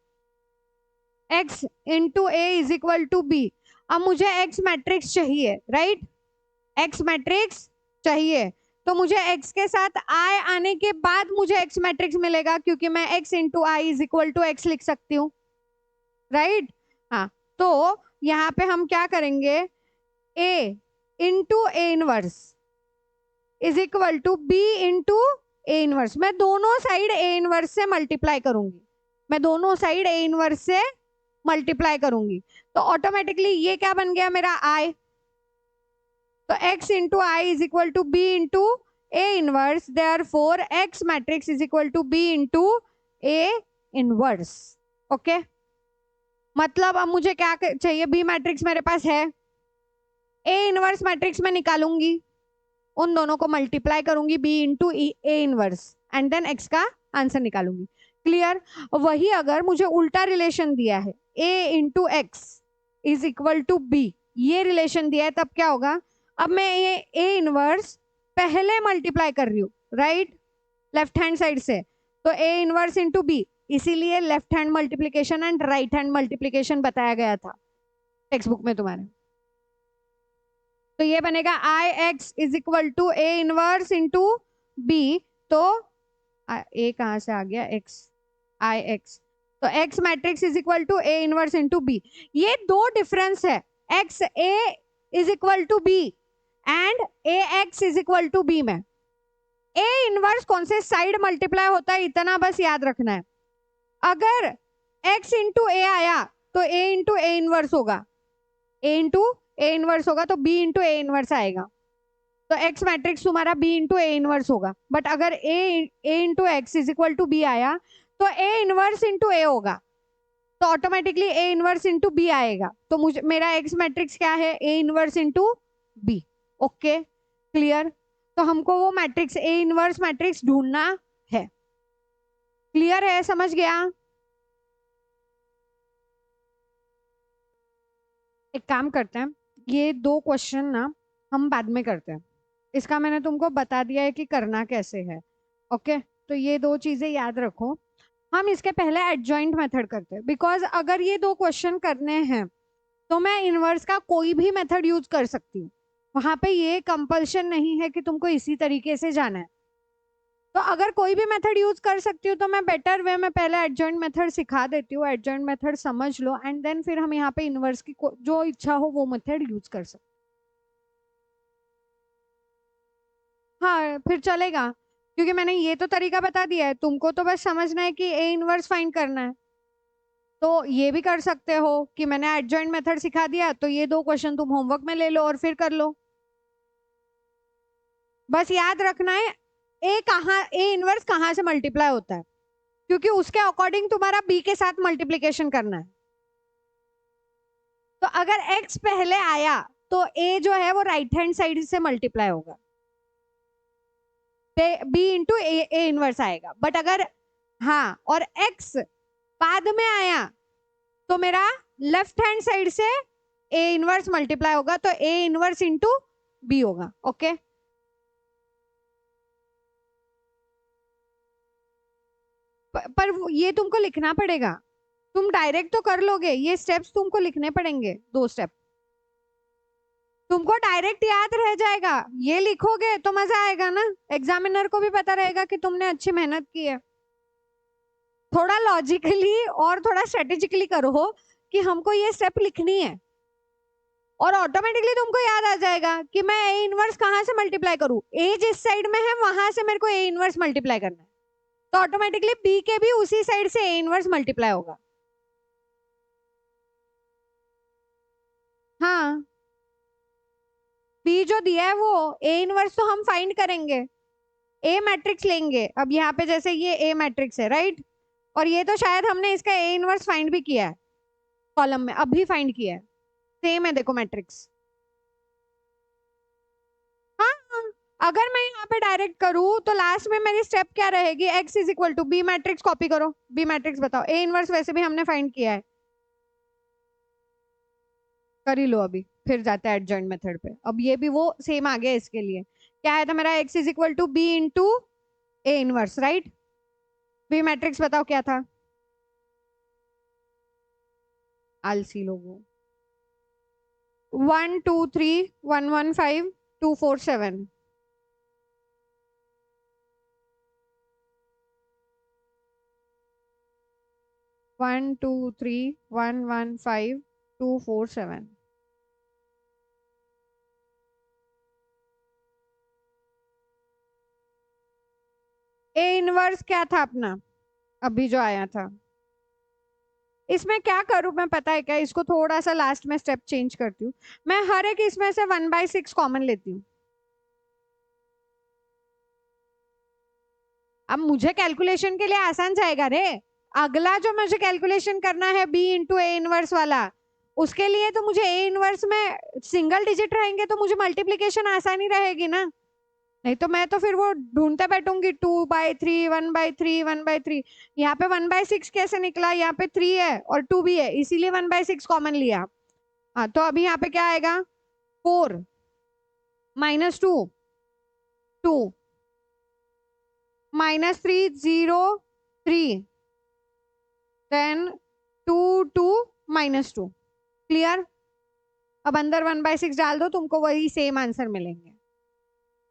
x into A is equal to B अब मुझे x मैट्रिक्स चाहिए राइट x मैट्रिक्स चाहिए तो मुझे x के साथ i आने के बाद मुझे x मैट्रिक्स मिलेगा क्योंकि मैं x into I is equal to X लिख सकती हूँ राइट हाँ तो यहाँ पे हम क्या करेंगे a into A inverse is equal to B into A inverse मैं दोनों साइड ए इनवर्स से मल्टीप्लाई करूंगी मैं दोनों साइड ए इनवर्स से मल्टीप्लाई करूंगी तो ऑटोमेटिकली ये क्या बन गया मेरा i तो x into I is equal to B into A inverse therefore x matrix is equal to B into A inverse okay मतलब अब मुझे क्या चाहिए बी मैट्रिक्स मेरे पास है ए इनवर्स मैट्रिक्स में निकालूंगी उन दोनों को मल्टीप्लाई करूंगी B into A inverse and then X का आंसर निकालूंगी क्लियर वही अगर मुझे उल्टा रिलेशन दिया है a into X is equal to B ये रिलेशन दिया है तब क्या होगा अब मैं ये a इनवर्स पहले मल्टीप्लाई कर रही हूँ राइट लेफ्ट हैंड साइड से तो a इनवर्स इंटू बी इसीलिए left hand multiplication and right hand multiplication बताया गया था टेक्स्ट बुक में तुम्हारे तो ये बनेगा I X is equal to A inverse into B तो ए कहाँ से आ गया एक्स आई एक्स तो X matrix is equal to A inverse into B ये दो डिफरेंस है X A is equal to B and A X is equal to B में ए इनवर्स कौन से साइड मल्टीप्लाई होता है इतना बस याद रखना है अगर एक्स इंटू ए आया तो ए इंटू ए इनवर्स होगा ए इंटू ए इनवर्स होगा तो बी इंटू ए इनवर्स आएगा तो एक्स मैट्रिक्स तुम्हारा बी इंटू ए इनवर्स होगा बट अगर A into X is equal to B आया तो ए इनवर्स इंटू ए होगा तो automatically A inverse into B आएगा तो मुझे मेरा एक्स मैट्रिक्स क्या है A inverse into B okay clear तो हमको वो मैट्रिक्स ए इनवर्स मैट्रिक्स ढूंढना है क्लियर है समझ गया एक काम करते हैं ये दो क्वेश्चन ना हम बाद में करते हैं इसका मैंने तुमको बता दिया है कि करना कैसे है ओके तो ये दो चीजें याद रखो हम इसके पहले एडजॉइंट मेथड करते हैं बिकॉज अगर ये दो क्वेश्चन करने हैं तो मैं इनवर्स का कोई भी मेथड यूज कर सकती हूँ वहां पे ये कंपल्शन नहीं है कि तुमको इसी तरीके से जाना है तो अगर कोई भी मेथड यूज कर सकती हूँ तो मैं बेटर वे में पहले एडजॉइंट मेथड सिखा देती हूँ एडजॉइंट मेथड समझ लो एंड देन फिर हम यहाँ पे इनवर्स की जो इच्छा हो वो मेथड यूज कर सकते हाँ फिर चलेगा क्योंकि मैंने ये तो तरीका बता दिया है तुमको तो बस समझना है कि ए इनवर्स फाइंड करना है तो ये भी कर सकते हो कि मैंने एडजॉइंट मेथड सिखा दिया तो ये दो क्वेश्चन तुम होमवर्क में ले लो और फिर कर लो बस याद रखना है ए इनवर्स कहाँ से मल्टीप्लाई होता है क्योंकि उसके अकॉर्डिंग तुम्हारा बी के साथ मल्टीप्लीकेशन करना है तो अगर एक्स पहले आया तो ए जो है वो राइट हैंड साइड से मल्टीप्लाई होगा बी इंटू ए इनवर्स आएगा बट अगर हाँ और एक्स बाद में आया तो मेरा लेफ्ट हैंड साइड से ए इनवर्स मल्टीप्लाई होगा तो ए इनवर्स इंटू बी होगा ओके पर ये तुमको लिखना पड़ेगा तुम डायरेक्ट तो कर लोगे ये स्टेप्स तुमको लिखने पड़ेंगे दो स्टेप तुमको डायरेक्ट याद रह जाएगा, ये लिखोगे तो मजा आएगा ना, एग्जामिनर को भी पता रहेगा कि तुमने अच्छी मेहनत की है। थोड़ा लॉजिकली और थोड़ा स्ट्रेटेजिकली करो कि हमको ये स्टेप लिखनी है, और ऑटोमेटिकली तुमको याद आ जाएगा कि मैं ए इनवर्स कहाँ से मल्टीप्लाई करूँ, ए जिस साइड में है वहां से मेरे को ए इनवर्स मल्टीप्लाई करना है, तो ऑटोमेटिकली बी के भी उसी साइड से ए इनवर्स मल्टीप्लाई होगा। हाँ, बी जो दिया है वो ए इनवर्स तो हम फाइंड करेंगे, ए मैट्रिक्स लेंगे। अब यहाँ पे जैसे ये ए मैट्रिक्स है राइट, और ये तो शायद हमने इसका ए इनवर्स फाइंड भी किया है कॉलम में, अभी फाइंड किया है, सेम है देखो मैट्रिक्स। हाँ, अगर मैं यहाँ पे डायरेक्ट करूँ तो लास्ट में मेरी स्टेप क्या रहेगी, X is equal to B matrix copy करो, बी मैट्रिक्स बताओ, ए इनवर्स वैसे भी हमने फाइंड किया है, कर ही लो अभी, फिर जाता है एडजॉइंट मेथड पे। अब ये भी वो सेम आ गया, इसके लिए क्या है था मेरा, X is equal to B into A inverse right, B matrix बताओ क्या था, आलसी लोगों, 1 2 3 1 1 5 2 4 7, 1 2 3 1 1 5 2 4 7। ए इनवर्स क्या था अपना अभी जो आया था, इसमें क्या करूं मैं पता है क्या, इसको थोड़ा सा लास्ट में स्टेप चेंज करती हूँ, मैं हर एक इसमें से 1/6 कॉमन लेती हूँ। अब मुझे कैलकुलेशन के लिए आसान जाएगा रे, अगला जो मुझे कैलकुलेशन करना है बी इंटू ए इनवर्स वाला, उसके लिए तो मुझे ए इनवर्स में सिंगल डिजिट रहेंगे तो मुझे मल्टीप्लीकेशन आसानी रहेगी ना, नहीं तो मैं तो फिर वो ढूंढते बैठूंगी 2/3 1/3 1/3, यहाँ पे 1/6 कैसे निकला, यहाँ पे 3 है और 2 भी है इसीलिए 1/6 कॉमन लिया। हाँ तो अभी यहाँ पे क्या आएगा, 4 -2 2 -3 0 3 देन 2 2 -2, क्लियर। अब अंदर 1/6 डाल दो, तुमको वही सेम आंसर मिलेंगे।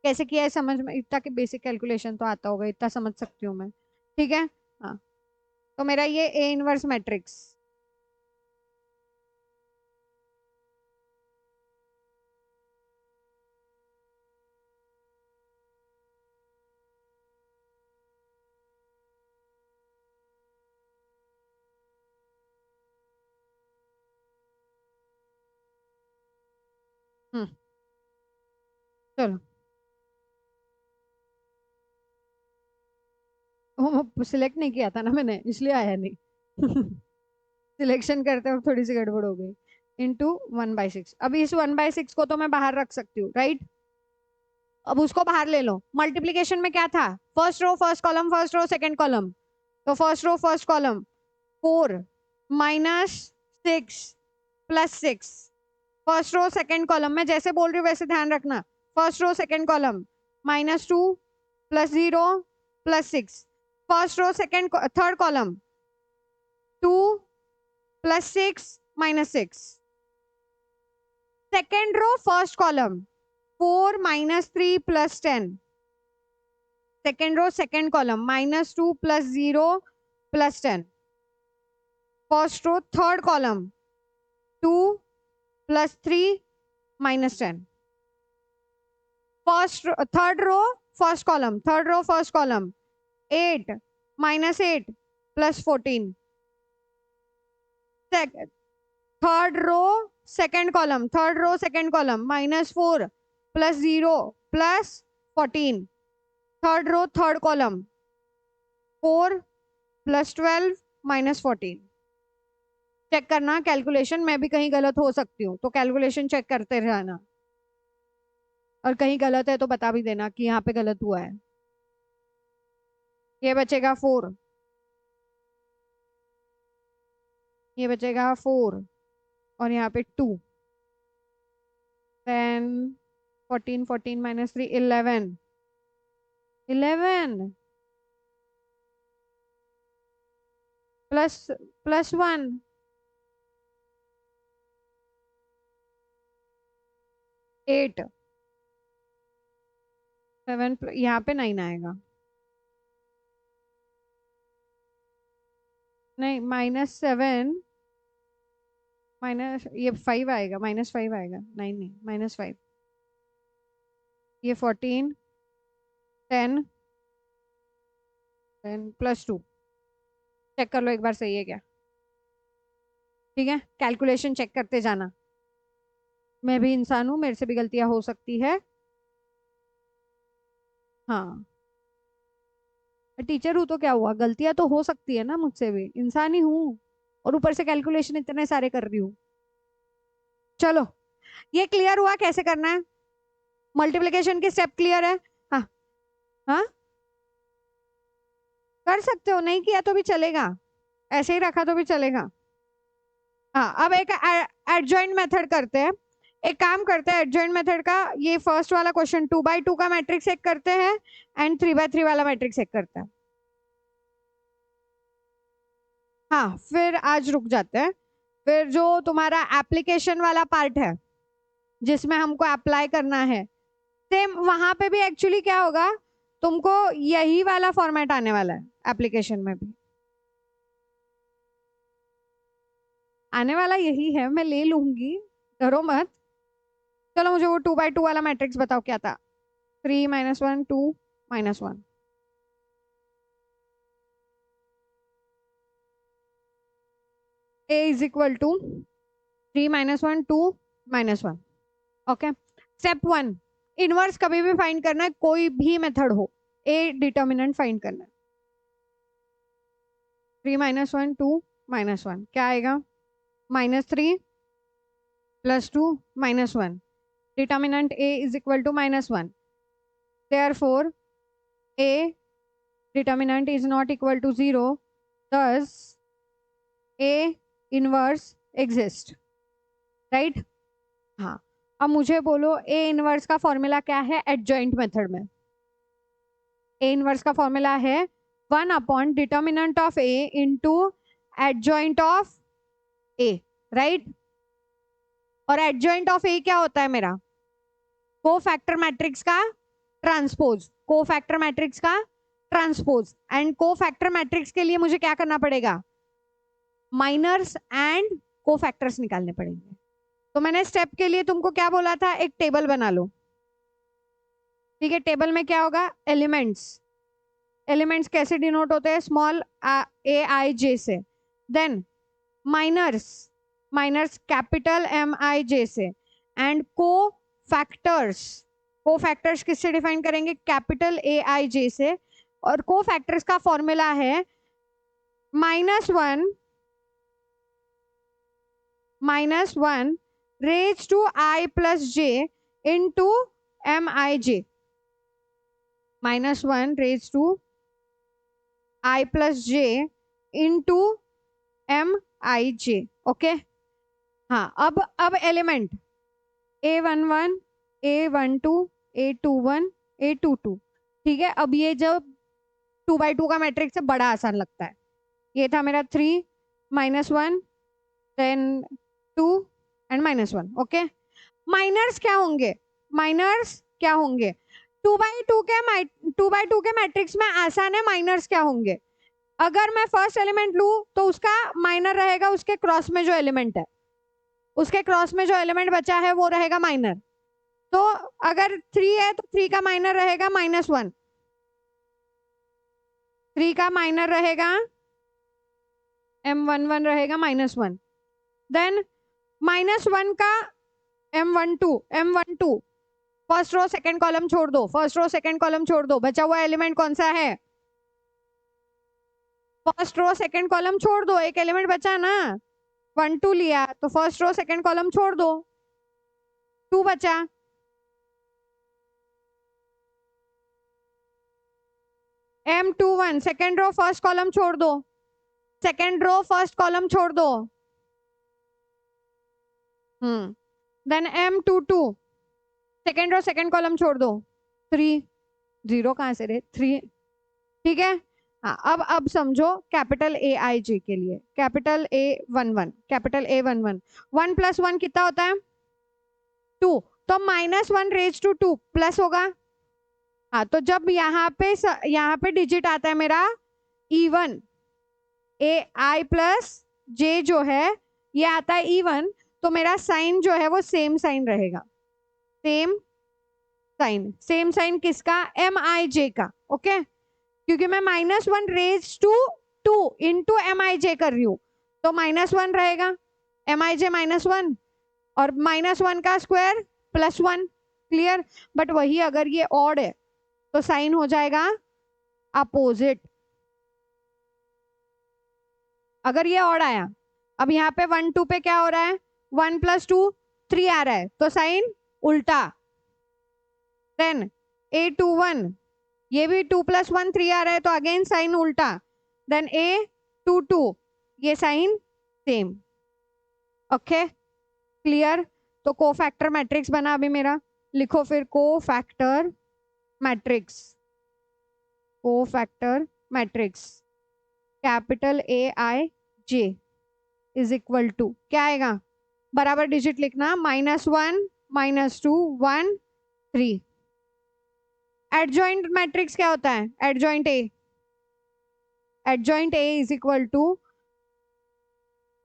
कैसे किया है समझ में, इतना कि बेसिक कैलकुलेशन तो आता होगा, इतना समझ सकती हूँ मैं, ठीक है। हाँ, तो मेरा ये ए इनवर्स मैट्रिक्स, चलो वो सिलेक्ट नहीं किया था ना मैंने, इसलिए आया नहीं सिलेक्शन करते वक्त थोड़ी सी गड़बड़ हो गई। इंटू 1/6, अभी इस 1/6 को तो मैं बाहर रख सकती हूँ राइट, अब उसको बाहर ले लो। मल्टीप्लीकेशन में क्या था, first row first column, first row second column, तो first row first column 4 -6 +6, first row second column, मैं जैसे बोल रही हूँ वैसे ध्यान रखना, first row second column -2 +0 +6, first row second third column 2 +6 -6, second row first column 4 -3 +10, second row second column -2 +0 +10, first row third column 2 +3 -10, first third row first column, third row first column 8 -8 +14, third row second column, third row second column -4 +0 +14, third row third column 4 +12 -14। Check करना calculation, मैं भी कहीं गलत हो सकती हूँ तो calculation check करते रहना, और कहीं गलत है तो बता भी देना कि यहाँ पे गलत हुआ है। ये बचेगा 4, ये बचेगा 4 और यहाँ पे 2, देन 14 14 -3 11 11 +1 8 7 यहाँ पे 9 आएगा, नहीं -7 माइनस ये 5 आएगा, -5 आएगा, 9 नहीं -5, ये 14 10 10 +2, चेक कर लो एक बार सही है क्या। ठीक है, कैलकुलेशन चेक करते जाना, मैं भी इंसान हूं, मेरे से भी गलतियां हो सकती है। हाँ, टीचर हूं तो क्या हुआ, गलतियां तो हो सकती है ना, मुझसे भी इंसान ही हूँ, और ऊपर से कैलकुलेशन इतने सारे कर रही हूँ। चलो, ये क्लियर हुआ कैसे करना है, मल्टीप्लिकेशन की स्टेप क्लियर है। हाँ हाँ, कर सकते हो, नहीं किया तो भी चलेगा, ऐसे ही रखा तो भी चलेगा। हाँ, अब एक एडजॉइंट मेथड करते हैं, एक काम करते हैं एडजॉइंट मेथड का, ये फर्स्ट वाला क्वेश्चन 2x2 का मैट्रिक्स एक करते हैं एंड 3x3 वाला मैट्रिक्स एक करते हैं। हाँ, फिर आज रुक जाते हैं, फिर जो तुम्हारा एप्लीकेशन वाला पार्ट है जिसमें हमको अप्लाई करना है, सेम वहां पे भी एक्चुअली क्या होगा, तुमको यही वाला फॉर्मेट आने वाला है, एप्लीकेशन में भी आने वाला यही है, मैं ले लूंगी, डरो मत। चलो मुझे वो 2x2 वाला मैट्रिक्स बताओ क्या था, 3 -1 2 -1, A is equal to 3 -1 2 -1। Okay, step 1, inverse कभी भी फाइंड करना है, कोई भी मेथड हो, A डिटर्मिनेंट फाइंड करना है। 3 -1 2 -1 क्या आएगा, -3 +2 -1, determinant A is equal to -1, therefore A determinant is not equal to 0, thus A inverse exist, right? हाँ, अब मुझे बोलो A इनवर्स का फॉर्मूला क्या है एडजॉइंट मेथड में। A इनवर्स का फॉर्मूला है 1 / determinant of A into adjoint of A, right? और एडजॉइंट ऑफ A क्या होता है मेरा, कोफैक्टर मैट्रिक्स का ट्रांसपोज, कोफैक्टर मैट्रिक्स का ट्रांसपोज, एंड कोफैक्टर मैट्रिक्स के लिए मुझे क्या करना पड़ेगा, माइनर्स एंड कोफैक्टर्स निकालने पड़ेंगे। तो मैंने स्टेप के लिए तुमको क्या बोला था, एक टेबल बना लो। ठीक है, टेबल में क्या होगा, एलिमेंट्स, एलिमेंट्स कैसे डिनोट होते हैं, स्मॉल AIJ से, then minors, minors capital MIJ से, एंड कोफैक्टर्स, कोफैक्टर्स किससे डिफाइन करेंगे, कैपिटल AIJ से, और कोफैक्टर्स का फॉर्मूला है -1 raised to I plus j into MIJ, -1 raised to I plus j into MIJ। Okay, हाँ, अब element A11 A12 A21 A22। ठीक है, अब ये जब 2x2 का मैट्रिक्स से बड़ा आसान लगता है, ये था मेरा 3 -1 देन 2 एंड -1। ओके, माइनर्स क्या होंगे, माइनर्स क्या होंगे, 2x2 के मैट्रिक्स में आसान है, माइनर्स क्या होंगे, अगर मैं फर्स्ट एलिमेंट लू तो उसका माइनर रहेगा उसके क्रॉस में जो एलिमेंट है, उसके क्रॉस में जो एलिमेंट बचा है वो रहेगा माइनर। तो अगर 3 है तो 3 का माइनर रहेगा -1, 3 का माइनर रहेगा M11 रहेगा -1, देन -1 का M12 first row second column छोड़ दो, फर्स्ट रो सेकंड कॉलम छोड़ दो, बचा हुआ एलिमेंट कौन सा है, फर्स्ट रो सेकंड कॉलम छोड़ दो, एक एलिमेंट बचा ना, 1 2 लिया तो फर्स्ट रो सेकंड कॉलम छोड़ दो, 2 बचा, M21 second row first column छोड़ दो, सेकंड रो फर्स्ट कॉलम छोड़ दो, then M22 second row second column छोड़ दो, 3 0 कहां से रे 3। ठीक है, हाँ, अब समझो कैपिटल AIJ के लिए, कैपिटल A11 1 + 1 कितना होता है 2, तो -1 रेज टू 2 प्लस होगा। हाँ, तो जब यहाँ पे डिजिट आता है मेरा इवन, AI प्लस J जो है ये आता है इवन, तो मेरा साइन जो है वो सेम साइन रहेगा। सेम साइन किसका? MIJ का। ओके, क्योंकि मैं -1 रेज टू 2 इंटू MIJ कर रही हूँ, तो -1 रहेगा, MIJ -1, और -1 का स्क्वायर +1। क्लियर? बट वही अगर ये ऑड है तो साइन हो जाएगा अपोजिट। अगर ये ऑड आया, अब यहाँ पे 1 2 पे क्या हो रहा है? 1 + 2 3 आ रहा है, तो साइन उल्टा। देन A21, ये भी 2 + 1 3 आ रहा है, तो अगेन साइन उल्टा। देन A22, ये साइन सेम। Okay, clear? तो कोफैक्टर मैट्रिक्स बना अभी मेरा। लिखो फिर cofactor matrix. Cofactor matrix capital AIJ is equal to क्या आएगा? बराबर डिजिट लिखना, -1 -2 1 3। एडजॉइंट मैट्रिक्स क्या होता है? Adjoint A is equal to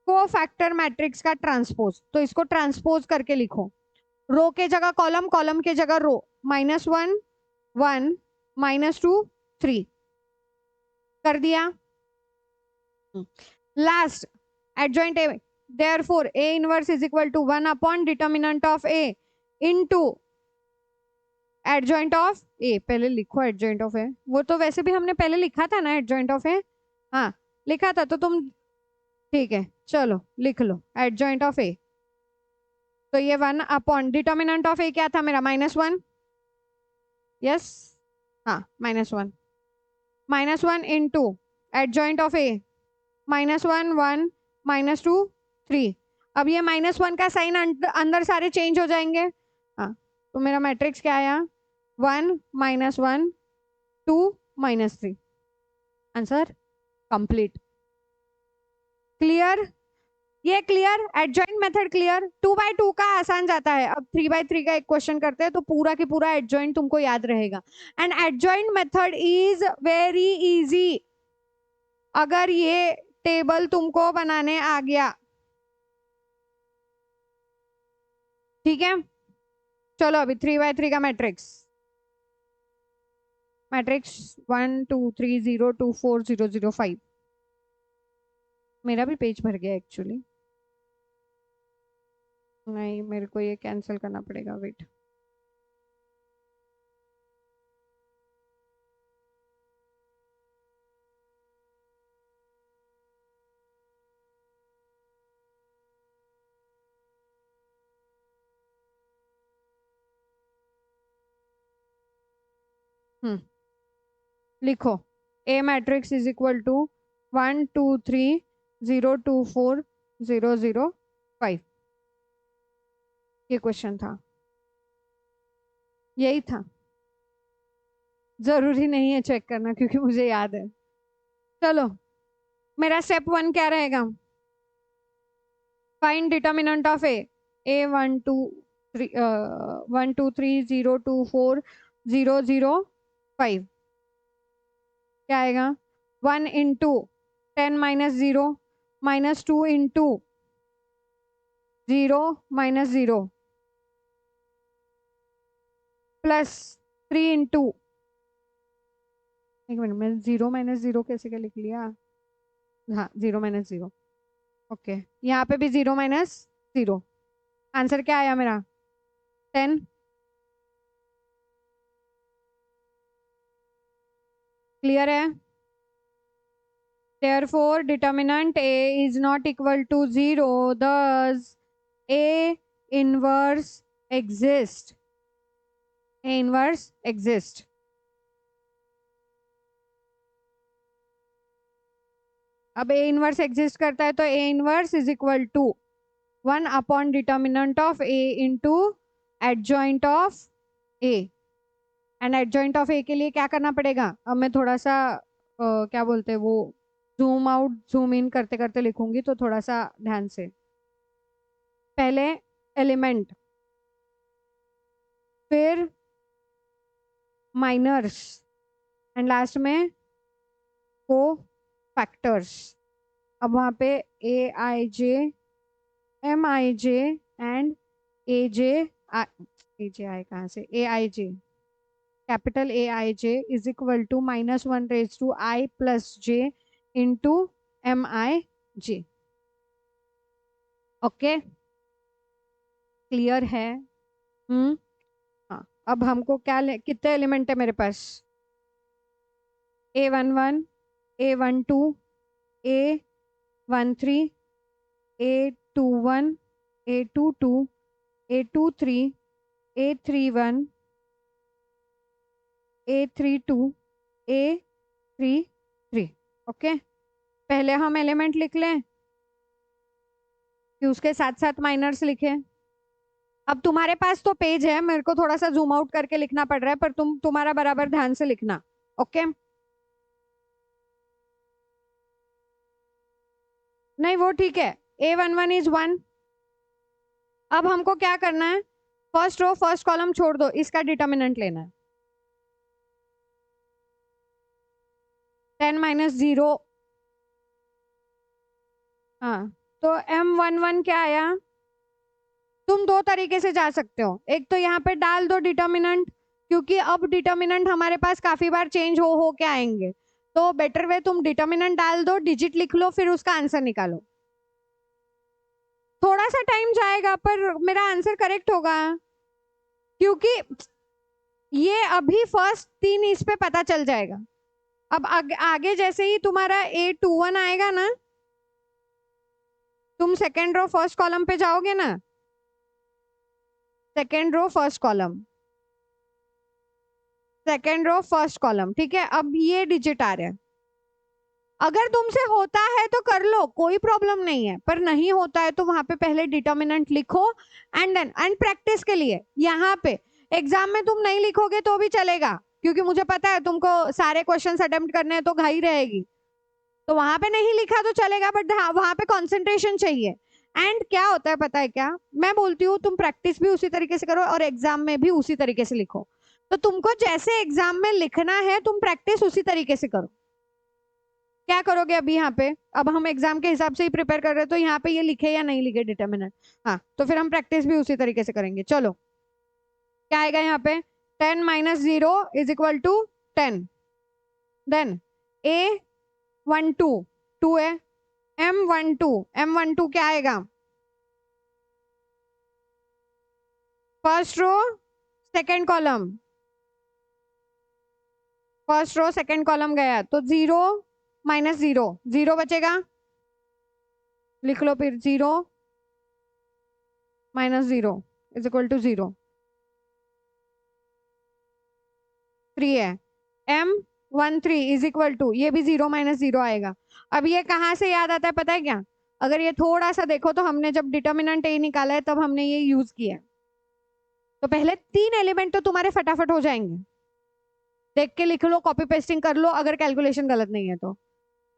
cofactor matrix का ट्रांसपोज। तो इसको ट्रांसपोज करके लिखो, रो के जगह कॉलम, कॉलम के जगह रो। -1 1 -2 3 कर दिया। Last adjoint A, therefore A inverse is equal to 1 upon determinant of A into adjoint of A। पहले लिखो एडजॉइंट ऑफ A, वो तो वैसे भी हमने पहले लिखा था ना एडजॉइंट ऑफ A। हाँ लिखा था, तो तुम ठीक है, चलो लिख लो एडजॉइंट ऑफ A। तो ये 1 अपॉन डिटर्मिनेंट ऑफ A क्या था मेरा? -1। यस, हाँ -1 -1 इंटू एडजॉइंट ऑफ A, -1 1 -2 3। अब ये -1 का साइन अंदर सारे चेंज हो जाएंगे। हाँ, तो मेरा मैट्रिक्स क्या आया? 1 -1 2 -3। Answer complete. क्लियर? ये क्लियर? Adjoint method clear? 2/2 का आसान जाता है। अब 3/3 का एक क्वेश्चन करते हैं तो पूरा की पूरा एडजॉइंट तुमको याद रहेगा। And adjoint method is very easy अगर ये टेबल तुमको बनाने आ गया। ठीक है, चलो अभी 3/3 का मैट्रिक्स 1 2 3 0 2 4 0 0 5। मेरा भी पेज भर गया एक्चुअली, नहीं मेरे को ये कैंसिल करना पड़ेगा, वेट। लिखो A matrix is equal to 1 2 3 0 2 4 0 0 5। ये क्वेश्चन था, यही था। जरूरी नहीं है चेक करना क्योंकि मुझे याद है। चलो मेरा स्टेप 1 क्या रहेगा? Find determinant of A। A 1 2 3 1 2 3 0 2 4 0 0 5 क्या आएगा? 1 इंटू 10 -0 -2 इंटू 0 -0 प्लस 3 इंटू, एक मिनट में 0 -0 कैसे क्या लिख लिया? हाँ 0 -0। ओके, यहाँ पे भी 0 -0। आंसर क्या आया मेरा? 10। क्लियर है? Therefore, determinant A is not equal to 0. Thus, A inverse exists. A inverse exists. अब A inverse exist करता है तो A inverse is equal to 1 upon determinant of A into adjoint of A. And adjoint of A के लिए क्या करना पड़ेगा? अब मैं थोड़ा सा क्या बोलते हैं वो, जूम आउट जूम इन करते करते लिखूंगी तो थोड़ा सा ध्यान से। पहले एलिमेंट फिर माइनर्स एंड लास्ट में को फैक्टर्स। अब वहां पे ए I J, M I J and A J, A J I कहाँ से, A I J, capital A I J is equal to -1 raised to i plus j into M I J. Okay, clear है? हाँ, अब हमको क्या कितने element है मेरे पास? A11, A12, A13, A21, A22, A23, A31, A32, A33। Okay, पहले हम एलिमेंट लिख लें कि उसके साथ साथ माइनर्स लिखें। अब तुम्हारे पास तो पेज है, मेरे को थोड़ा सा जूम आउट करके लिखना पड़ रहा है, पर तुम्हारा बराबर ध्यान से लिखना। ओके, नहीं वो ठीक है। A11 is 1। अब हमको क्या करना है? फर्स्ट रो फर्स्ट कॉलम छोड़ दो, इसका डिटर्मिनेंट लेना है। 10 - 0। हाँ, तो M11 क्या आया? तुम दो तरीके से जा सकते हो। एक तो यहाँ पे डाल दो डिटर्मिनेंट, क्योंकि अब डिटर्मिनेंट हमारे पास काफी बार चेंज हो के आएंगे, तो बेटर वे तुम डिटर्मिनेंट डाल दो, डिजिट लिख लो, फिर उसका आंसर निकालो। थोड़ा सा टाइम जाएगा पर मेरा आंसर करेक्ट होगा, क्योंकि ये अभी फर्स्ट 3 इस पे पता चल जाएगा। अब आगे जैसे ही तुम्हारा A21 आएगा ना, तुम सेकेंड रो फर्स्ट कॉलम पे जाओगे ना, second row first column, second row first column, ठीक है। अब ये डिजिट आ रहा है, अगर तुमसे होता है तो कर लो, कोई प्रॉब्लम नहीं है, पर नहीं होता है तो वहां पे पहले डिटर्मिनेंट लिखो एंड देन एंड प्रैक्टिस के लिए यहाँ पे एग्जाम में तुम नहीं लिखोगे तो भी चलेगा, क्योंकि मुझे पता है तुमको सारे क्वेश्चंस अटेम्प्ट करने हैं तो घाई रहेगी, तो वहां पे नहीं लिखा तो चलेगा, बट वहां पे कंसंट्रेशन चाहिए। एंड क्या होता है पता है क्या, मैं बोलती हूँ तुम प्रैक्टिस भी उसी तरीके से करो और एग्जाम में भी उसी तरीके से लिखो। तो तुमको जैसे एग्जाम में लिखना है तुम प्रैक्टिस उसी तरीके से करो। क्या करोगे अभी यहाँ पे? अब हम एग्जाम के हिसाब से ही प्रिपेयर कर रहे हैं, तो यहाँ पे ये लिखे या नहीं लिखे डिटर्मिनेंट, हाँ, तो फिर हम प्रैक्टिस भी उसी तरीके से करेंगे। चलो, क्या आएगा यहाँ पे? 10 - 0 is equal to 10। Then A12 2 है, M12 क्या आएगा? First row second column, first row second column गया, तो 0 - 0, 0 बचेगा, लिख लो फिर 0 - 0 इज इक्वल टू 0। 3 है, M13 इज इक्वल टू, ये भी 0 - 0 आएगा। अब ये कहाँ से याद आता है पता है क्या? अगर ये थोड़ा सा देखो तो हमने जब डिटर्मिनेंट ए निकाला है तब हमने ये यूज किया है, तो पहले 3 एलिमेंट तो तुम्हारे फटाफट हो जाएंगे। देख के लिख लो, कॉपी पेस्टिंग कर लो अगर कैलकुलेशन गलत नहीं है तो।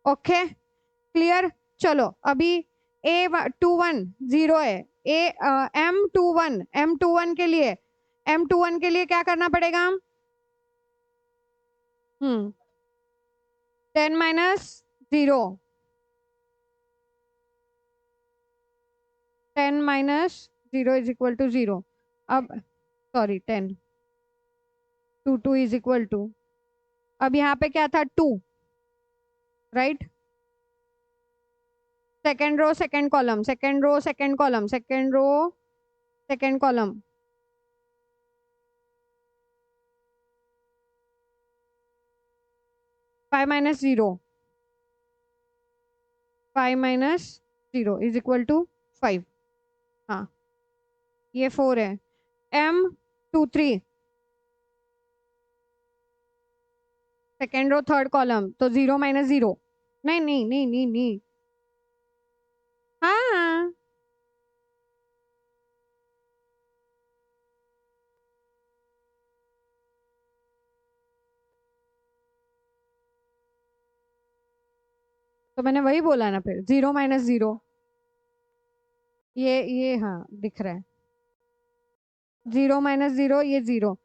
Okay, clear? चलो, अभी A21 0 है, M21 के लिए, M21 के लिए क्या करना पड़ेगा? 10 - 0, 10 - 0 इज इक्वल टू 0। अब सॉरी 10, 2 2 इज इक्वल टू, अब यहाँ पे क्या था 2, right? Second row second column, second row second column, second row second column, 5 - 0, 5 - 0 is equal to 5। हाँ, ये 4 है, M23 second row third column, तो 0 - 0, नहीं नहीं नहीं नहीं नहीं, हाँ, तो मैंने वही बोला ना, फिर 0 - 0, ये हाँ दिख रहा है। 0 माइनस 0 ये 0,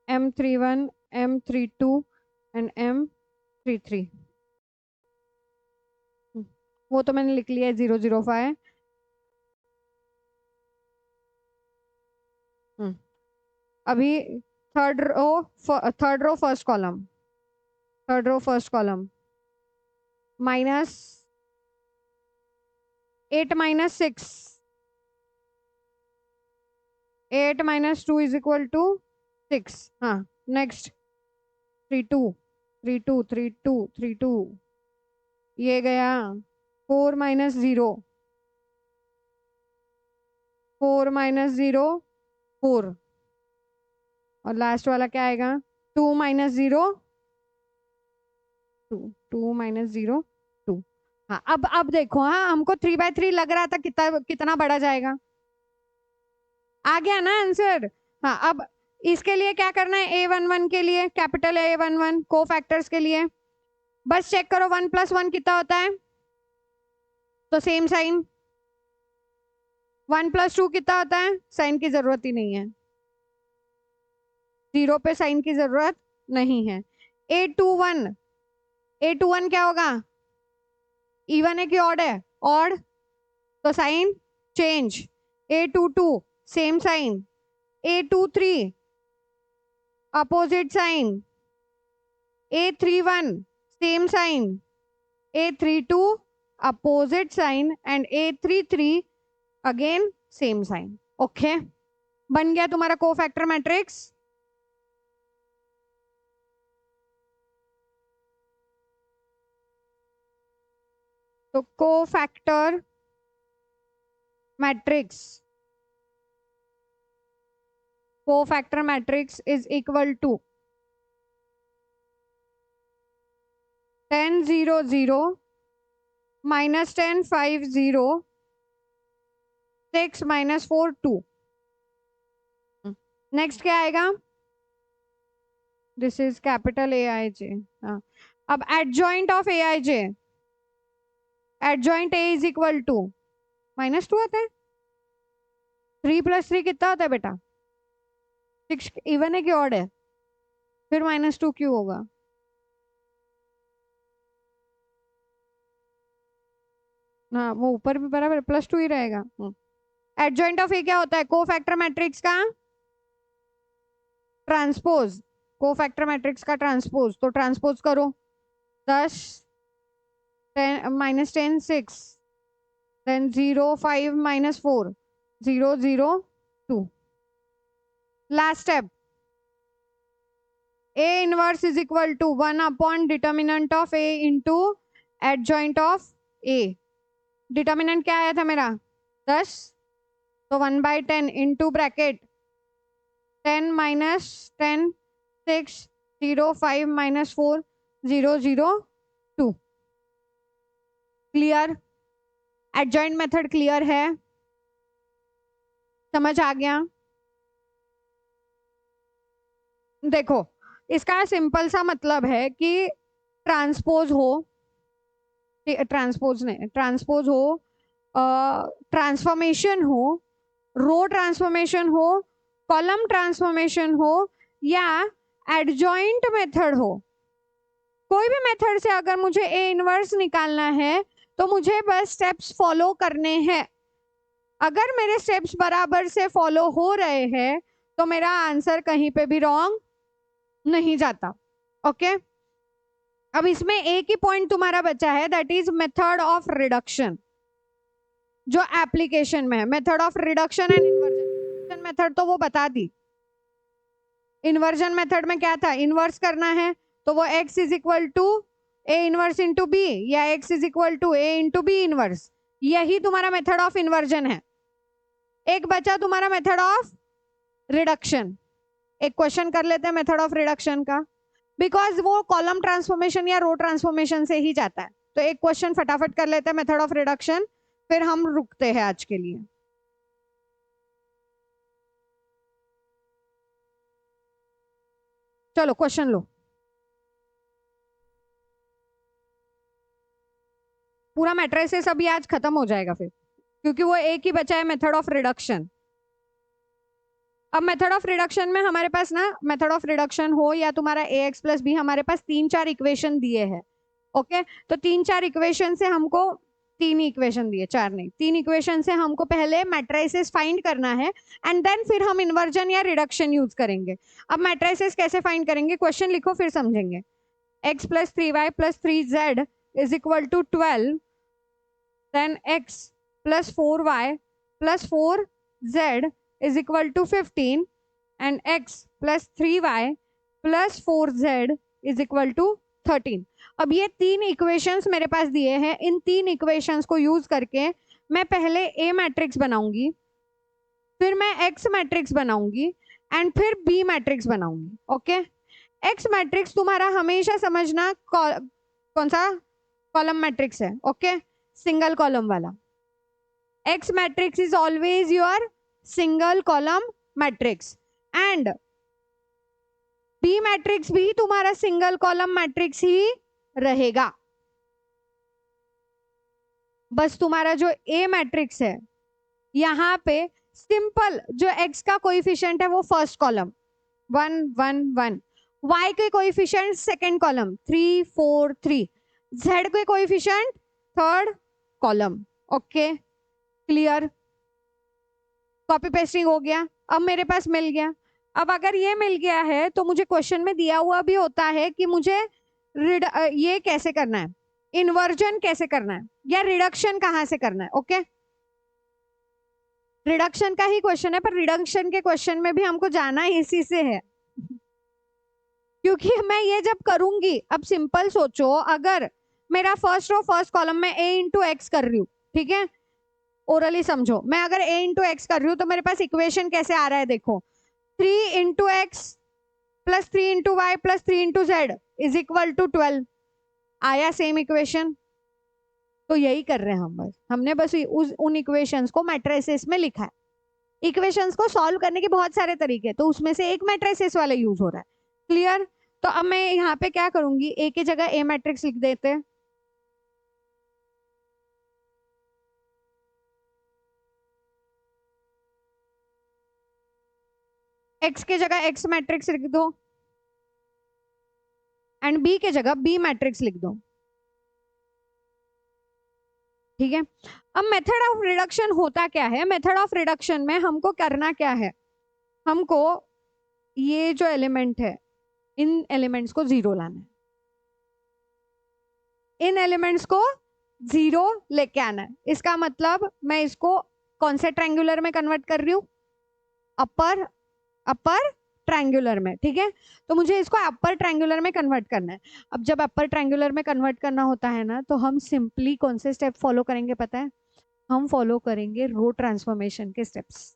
M31 M32 एंड M33। वो तो मैंने लिख लिया है 005। अभी third row first column minus 8 minus 6, 8 minus 2 is equal to 6। हाँ नेक्स्ट 32 32 32 32 ये गया 4 माइनस 0, 4 माइनस 0 4, और लास्ट वाला क्या आएगा 2 माइनस 0 2, 2 माइनस 0 2। हाँ अब देखो, हाँ हमको 3/3 लग रहा था, कितना कितना बड़ा जाएगा, आ गया ना आंसर। हाँ अब इसके लिए क्या करना है, A11 के लिए कैपिटल A11 को फैक्टर्स के लिए बस चेक करो 1 + 1 कितना होता है, तो सेम साइन। 1 + 2 कितना होता है, साइन की जरूरत ही नहीं है, 0 पे साइन की जरूरत नहीं है। A21 क्या होगा, इवन है कि ऑड है, ऑड, तो sign change. A22 same sign, A23 opposite sign, A31 same sign, A32 opposite sign and A33 again same sign. Okay, बन गया तुम्हारा कोफैक्टर मैट्रिक्स। तो cofactor matrix is equal to 10 0 0 minus 10 5 0 6 minus 4 2। Next क्या आएगा, this is capital AIJ। हाँ अब adjoint of AIJ, adjoint A is equal to -2 आता है, 3 + 3 कितना होता है बेटा, 6 इवन है कि ऑड है, फिर -2 क्यों होगा, हाँ वो ऊपर भी बराबर +2 ही रहेगा। एडजॉइंट ऑफ ए क्या होता है, कोफैक्टर मैट्रिक्स का ट्रांसपोज, कोफैक्टर मैट्रिक्स का ट्रांसपोज, तो ट्रांसपोज करो 10 -10 6 then 0 5 -4 0 0 2। Last step, A inverse is equal to 1 upon determinant of A into adjoint of A। Determinant क्या आया था मेरा 10, तो 1/10 into bracket 10 - 10 6 0 5 -4 0 0 2। Clear, adjoint method clear है, समझ आ गया। देखो इसका सिंपल सा मतलब है कि ट्रांसपोज हो, ट्रांसपोज हो, ट्रांसफॉर्मेशन हो, रो ट्रांसफॉर्मेशन हो, कॉलम ट्रांसफॉर्मेशन हो, या एडजॉइंट मेथड हो, कोई भी मेथड से अगर मुझे A इनवर्स निकालना है तो मुझे बस स्टेप्स फॉलो करने हैं। अगर मेरे स्टेप्स बराबर से फॉलो हो रहे हैं तो मेरा आंसर कहीं पे भी रॉन्ग नहीं जाता। ओके, अब इसमें एक ही पॉइंट तुम्हारा बचा है, that is method of reduction, जो एप्लीकेशन में है। Method of reduction and inversion method तो वो बता दी, इन्वर्जन मेथड में क्या था, इन्वर्स करना है तो वो x is equal to A inverse into B, या x is equal to A into B inverse, यही तुम्हारा मेथड ऑफ इन्वर्जन है। एक बचा तुम्हारा मेथड ऑफ रिडक्शन, एक क्वेश्चन कर लेते हैं मेथड ऑफ रिडक्शन का, बिकॉज वो कॉलम ट्रांसफॉर्मेशन या रो ट्रांसफॉर्मेशन से ही जाता है। तो एक क्वेश्चन फटाफट कर लेते हैं मेथड ऑफ रिडक्शन, फिर हम रुकते हैं आज के लिए। चलो क्वेश्चन लो। पूरा मैट्रिसेस अभी आज खत्म हो जाएगा फिर, क्योंकि वो एक ही बचा है, मेथड ऑफ रिडक्शन। अब मेथड ऑफ रिडक्शन में हमारे पास ना, मेथड ऑफ रिडक्शन हो या तुम्हारा ax प्लस बी, हमारे पास 3-4 इक्वेशन दिए हैं। ओके, तो 3-4 इक्वेशन से हमको, 3 इक्वेशन दिए, 4 नहीं, 3 इक्वेशन से हमको पहले मैट्रिसेस फाइंड करना है एंड देन फिर हम इन्वर्जन या रिडक्शन यूज करेंगे। अब मैट्रिसेस कैसे फाइंड करेंगे, क्वेश्चन लिखो फिर समझेंगे। x plus 3y plus 3z is equal to 12, then x plus 4y plus 4z is equal to 15 and x plus 3y plus 4z is equal to 13। अब ये 3 equations मेरे पास दिए हैं, इन 3 इक्वेशंस को यूज करके मैं पहले A मैट्रिक्स बनाऊंगी, फिर मैं X मैट्रिक्स बनाऊंगी एंड फिर B मैट्रिक्स बनाऊंगी। ओके, X मैट्रिक्स तुम्हारा हमेशा समझना कौन सा कॉलम मैट्रिक्स है। ओके, सिंगल कॉलम वाला। X matrix is always your single column matrix and B matrix भी तुम्हारा सिंगल कॉलम मैट्रिक्स ही रहेगा। बस तुम्हारा जो A मैट्रिक्स है, यहाँ पे सिंपल जो X का कोएफिशिएंट है वो फर्स्ट कॉलम 1 1 1, Y के कोएफिशिएंट सेकंड कॉलम 3 4 3, Z के coefficient third column. Okay, clear? Copy pasting हो गया, अब मेरे पास मिल गया। अब अगर ये मिल गया है तो मुझे क्वेश्चन में दिया हुआ भी होता है कि मुझे ये कैसे करना है, इन्वर्जन कैसे करना है या रिडक्शन कहाँ से करना है। ओके, रिडक्शन का ही क्वेश्चन है, पर रिडक्शन के क्वेश्चन में भी हमको जाना इसी से है, क्योंकि मैं ये जब करूंगी, अब सिंपल सोचो, अगर मेरा फर्स्ट रो फर्स्ट कॉलम में a इंटू एक्स कर रही हूँ, ठीक है, ओरली समझो, मैं अगर a इंटू एक्स कर रही हूँ तो मेरे पास इक्वेशन कैसे आ रहा है, देखो 3 into x plus 3 into y plus 3 into z is equal to 12। आया सेम इक्वेशन? तो यही कर रहे हैं हम, बस हमने बस उन इक्वेशंस को मैट्रिसेस में लिखा है। इक्वेशंस को सॉल्व करने के बहुत सारे तरीके, तो उसमें से एक मैट्रिसेस वाला यूज हो रहा है। क्लियर? तो अब मैं यहाँ पे क्या करूंगी, a की जगह a मैट्रिक्स लिख देते हैं। x के जगह x मैट्रिक्स लिख दो एंड b के जगह b मैट्रिक्स लिख दो। ठीक है, अब मेथड ऑफ रिडक्शन होता क्या है, मेथड ऑफ रिडक्शन में हमको करना क्या है, हमको ये जो एलिमेंट है इन एलिमेंट्स को जीरो लाना है, इन एलिमेंट्स को जीरो लेके आना है। इसका मतलब मैं इसको कौन से ट्रायंगुलर में कन्वर्ट कर रही हूँ, अपर ट्रायंगुलर में। ठीक है, तो मुझे इसको अपर ट्रायंगुलर में कन्वर्ट करना है। अब जब अपर ट्रायंगुलर में कन्वर्ट करना होता है ना, तो हम सिंपली कौन से स्टेप फॉलो करेंगे पता है, हम फॉलो करेंगे रो ट्रांसफॉर्मेशन के स्टेप्स।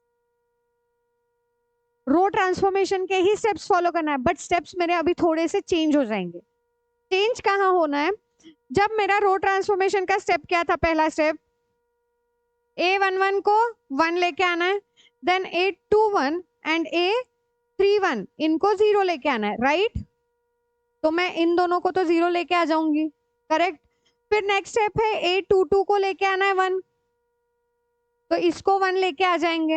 रो ट्रांसफॉर्मेशन के ही स्टेप्स फॉलो करना है, बट स्टेप्स मेरे अभी थोड़े से चेंज हो जाएंगे। चेंज कहाँ होना है, जब मेरा रो ट्रांसफॉर्मेशन का स्टेप क्या था, पहला स्टेप A11 को 1 लेके आना है, देन A21 एंड A31 इनको 0 लेके आना है, राइट? तो मैं इन दोनों को तो 0 लेके आ जाऊंगी, करेक्ट। फिर नेक्स्ट स्टेप है A22 को लेके आना है 1, तो इसको 1 लेके आ जाएंगे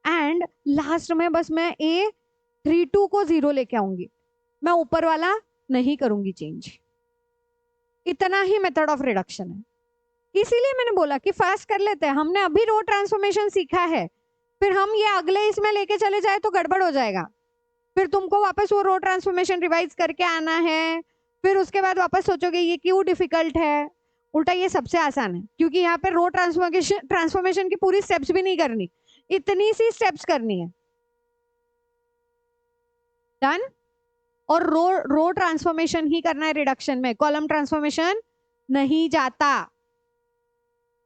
एंड लास्ट में बस मैं A32 को 0 लेके आऊंगी, मैं ऊपर वाला नहीं करूंगी चेंज। इतना ही मेथड ऑफ रिडक्शन है। इसीलिए मैंने बोला कि फास्ट कर लेते हैं, हमने अभी रो ट्रांसफॉर्मेशन सीखा है, फिर हम ये अगले इसमें लेके चले जाए तो गड़बड़ हो जाएगा, फिर तुमको वापस वो रो ट्रांसफॉर्मेशन रिवाइज करके आना है, फिर उसके बाद वापस सोचोगे ये क्यों डिफिकल्ट है। उल्टा ये सबसे आसान है, क्योंकि यहाँ पे रो ट्रांसफॉर्मेशन की पूरी स्टेप्स भी नहीं करनी, इतनी सी स्टेप्स करनी है, डन। और रो ट्रांसफॉर्मेशन ही करना है रिडक्शन में, कॉलम ट्रांसफॉर्मेशन नहीं जाता,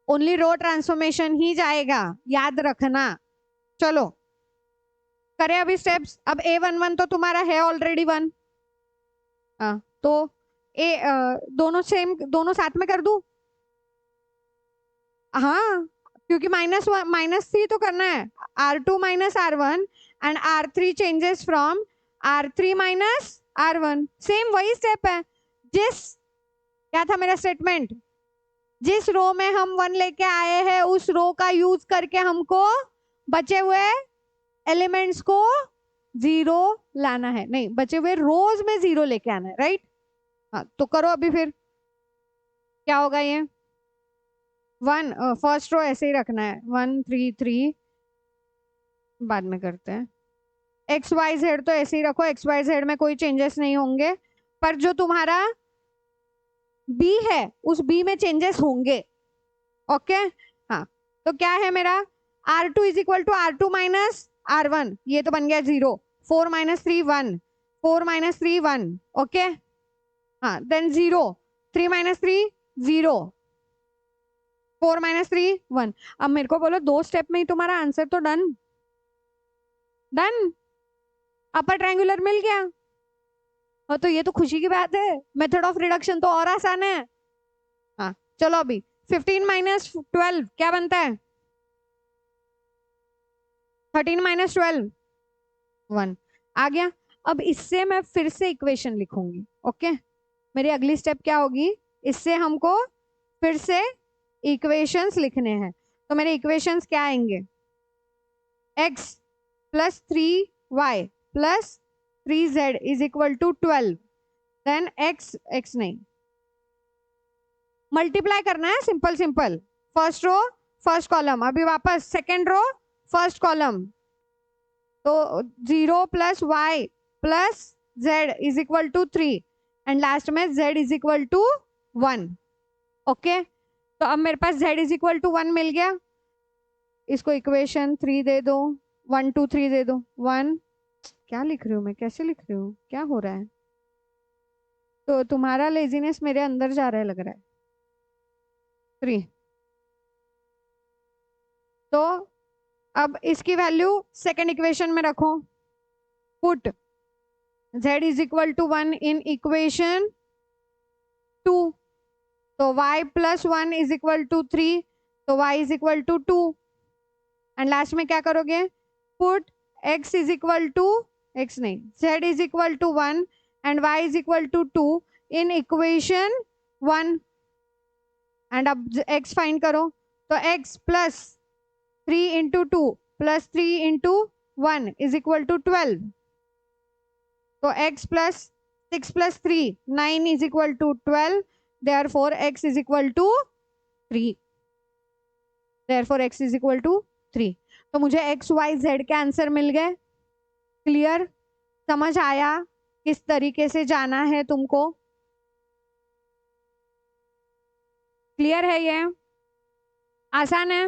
ओनली रो ट्रांसफॉर्मेशन ही जाएगा, याद रखना। चलो करें अभी स्टेप्स। अब A11 तो तुम्हारा है ऑलरेडी 1, तो दोनों सेम, दोनों साथ में कर दूं? हाँ, क्योंकि -3 तो करना है, R2 minus R1 and R3 changes from R3 minus R1, same वही स्टेप है। जिस क्या था मेरा स्टेटमेंट, जिस रो में हम 1 लेके आए हैं उस रो का यूज करके हमको बचे हुए एलिमेंट्स को 0 लाना है, नहीं बचे हुए रोज में 0 लेके आना है, राइट। हाँ तो करो अभी, फिर क्या होगा ये 1, फर्स्ट रो ऐसे ही रखना है 1 3 3, बाद में करते हैं। एक्स वाई जेड तो ऐसे ही रखो, एक्स वाई जेड में कोई चेंजेस नहीं होंगे, पर जो तुम्हारा बी है उस बी में चेंजेस होंगे। ओके हाँ, तो क्या है मेरा R2 is equal to R2 minus R1, ये तो बन गया 0, 4 माइनस 3 1, 4 माइनस 3 1, ओके हाँ, देन 0, 3 माइनस 3 0, 4 माइनस 3 1। अब मेरे को बोलो 2 स्टेप में ही तुम्हारा आंसर तो डन डन, अपर ट्रायंगुलर मिल गया। और तो ये तो खुशी की बात है, मेथड ऑफ रिडक्शन तो और आसान है। हाँ चलो अभी 15 माइनस 12 क्या बनता है 13 माइनस 12 1 आ गया। अब इससे मैं फिर से इक्वेशन लिखूंगी, ओके मेरी अगली स्टेप क्या होगी, इससे हमको फिर से इक्वेशंस लिखने हैं। तो मेरे इक्वेशंस क्या आएंगे, x plus 3y plus 3z is equal to 12, then x नहीं मल्टीप्लाई करना है, simple simple, first row first column, अभी वापस सेकेंड रो फर्स्ट कॉलम, तो 0 plus y plus z is equal to 3 and last में z is equal to 1, okay तो अब मेरे पास z इज इक्वल टू 1 मिल गया, इसको इक्वेशन 3 दे दो, 1 2 3 दे दो, 1 क्या लिख रही हूँ मैं, कैसे लिख रही हूँ, क्या हो रहा है, तो तुम्हारा लेजीनेस मेरे अंदर जा रहा है लग रहा है, 3। तो अब इसकी वैल्यू सेकेंड इक्वेशन में रखो, put z is equal to 1 in equation 2, तो y plus 1 is equal to 3, तो y is equal to 2 and last में क्या करोगे, put x is equal to x नहीं z is equal to 1 and y is equal to 2 in equation 1 and अब x find करो, तो x plus 3 into 2 plus 3 into 1 is equal to 12, तो x plus 6 plus 3 9 is equal to 12, therefore x is equal to 3, therefore x is equal to 3। तो मुझे x y z के answer मिल गए, clear, समझ आया किस तरीके से जाना है तुमको, क्लियर है, ये आसान है।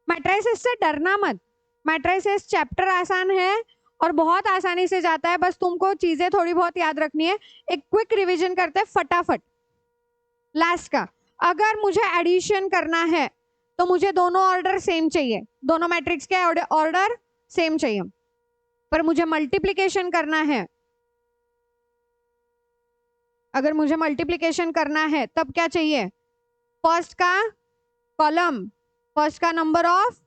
मैट्रिसेस से डरना मत, मैट्रिसेस चैप्टर आसान है और बहुत आसानी से जाता है, बस तुमको चीजें थोड़ी बहुत याद रखनी है। एक क्विक रिवीजन करते हैं फटाफट लास्ट का। अगर मुझे एडिशन करना है तो मुझे दोनों ऑर्डर सेम चाहिए, दोनों मैट्रिक्स के ऑर्डर सेम चाहिए, पर मुझे मल्टीप्लिकेशन करना है, अगर मुझे मल्टीप्लिकेशन करना है तब क्या चाहिए, फर्स्ट का कॉलम, फर्स्ट का number of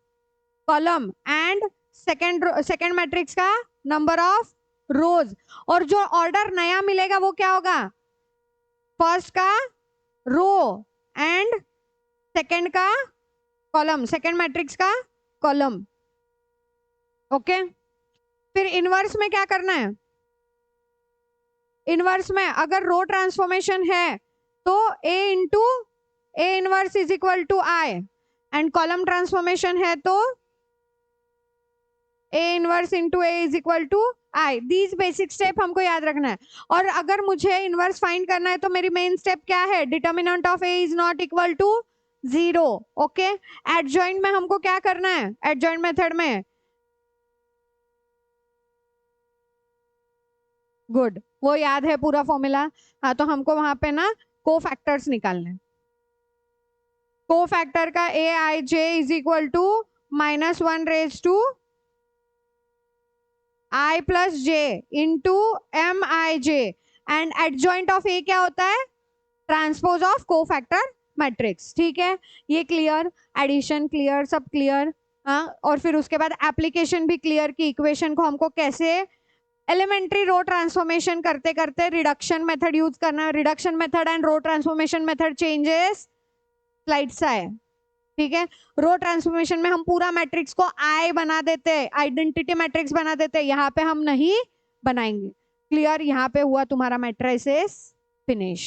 column and second matrix का नंबर ऑफ रोज, और जो ऑर्डर नया मिलेगा वो क्या होगा, फर्स्ट का रो एंड सेकेंड का कॉलम, सेकेंड मैट्रिक्स का कॉलम, ओके। फिर इनवर्स में क्या करना है, इनवर्स में अगर रो ट्रांसफॉर्मेशन है तो A into A inverse is equal to I, and column transformation है तो A inverse into A is equal to I। These basic step हमको याद रखना है। और अगर मुझे इनवर्स फाइंड करना है तो मेरी मेन स्टेप क्या है, determinant of A is not equal to 0, okay. Adjoint में हमको क्या करना है, एडजॉइंट मेथड में, गुड, वो याद है पूरा फॉर्मूला, हाँ तो हमको वहां पे ना को फैक्टर्स निकालने, को फैक्टर का AIJ is equal to -1 raise to I plus J into MIJ, and adjoint of A क्या होता है, transpose of cofactor matrix, ठीक है, ये क्लियर, एडिशन क्लियर, सब क्लियर, हाँ। और फिर उसके बाद एप्लीकेशन भी क्लियर कि इक्वेशन को हमको कैसे एलिमेंट्री रो ट्रांसफॉर्मेशन करते करते रिडक्शन मेथड यूज करना है, reduction method and row transformation method changes slide सा है, ठीक है। रो ट्रांसफॉर्मेशन में हम पूरा मैट्रिक्स को आई बना देते हैं, आइडेंटिटी मैट्रिक्स बना देते हैं, यहाँ पे हम नहीं बनाएंगे। क्लियर? यहाँ पे हुआ तुम्हारा मैट्रिसेस फिनिश।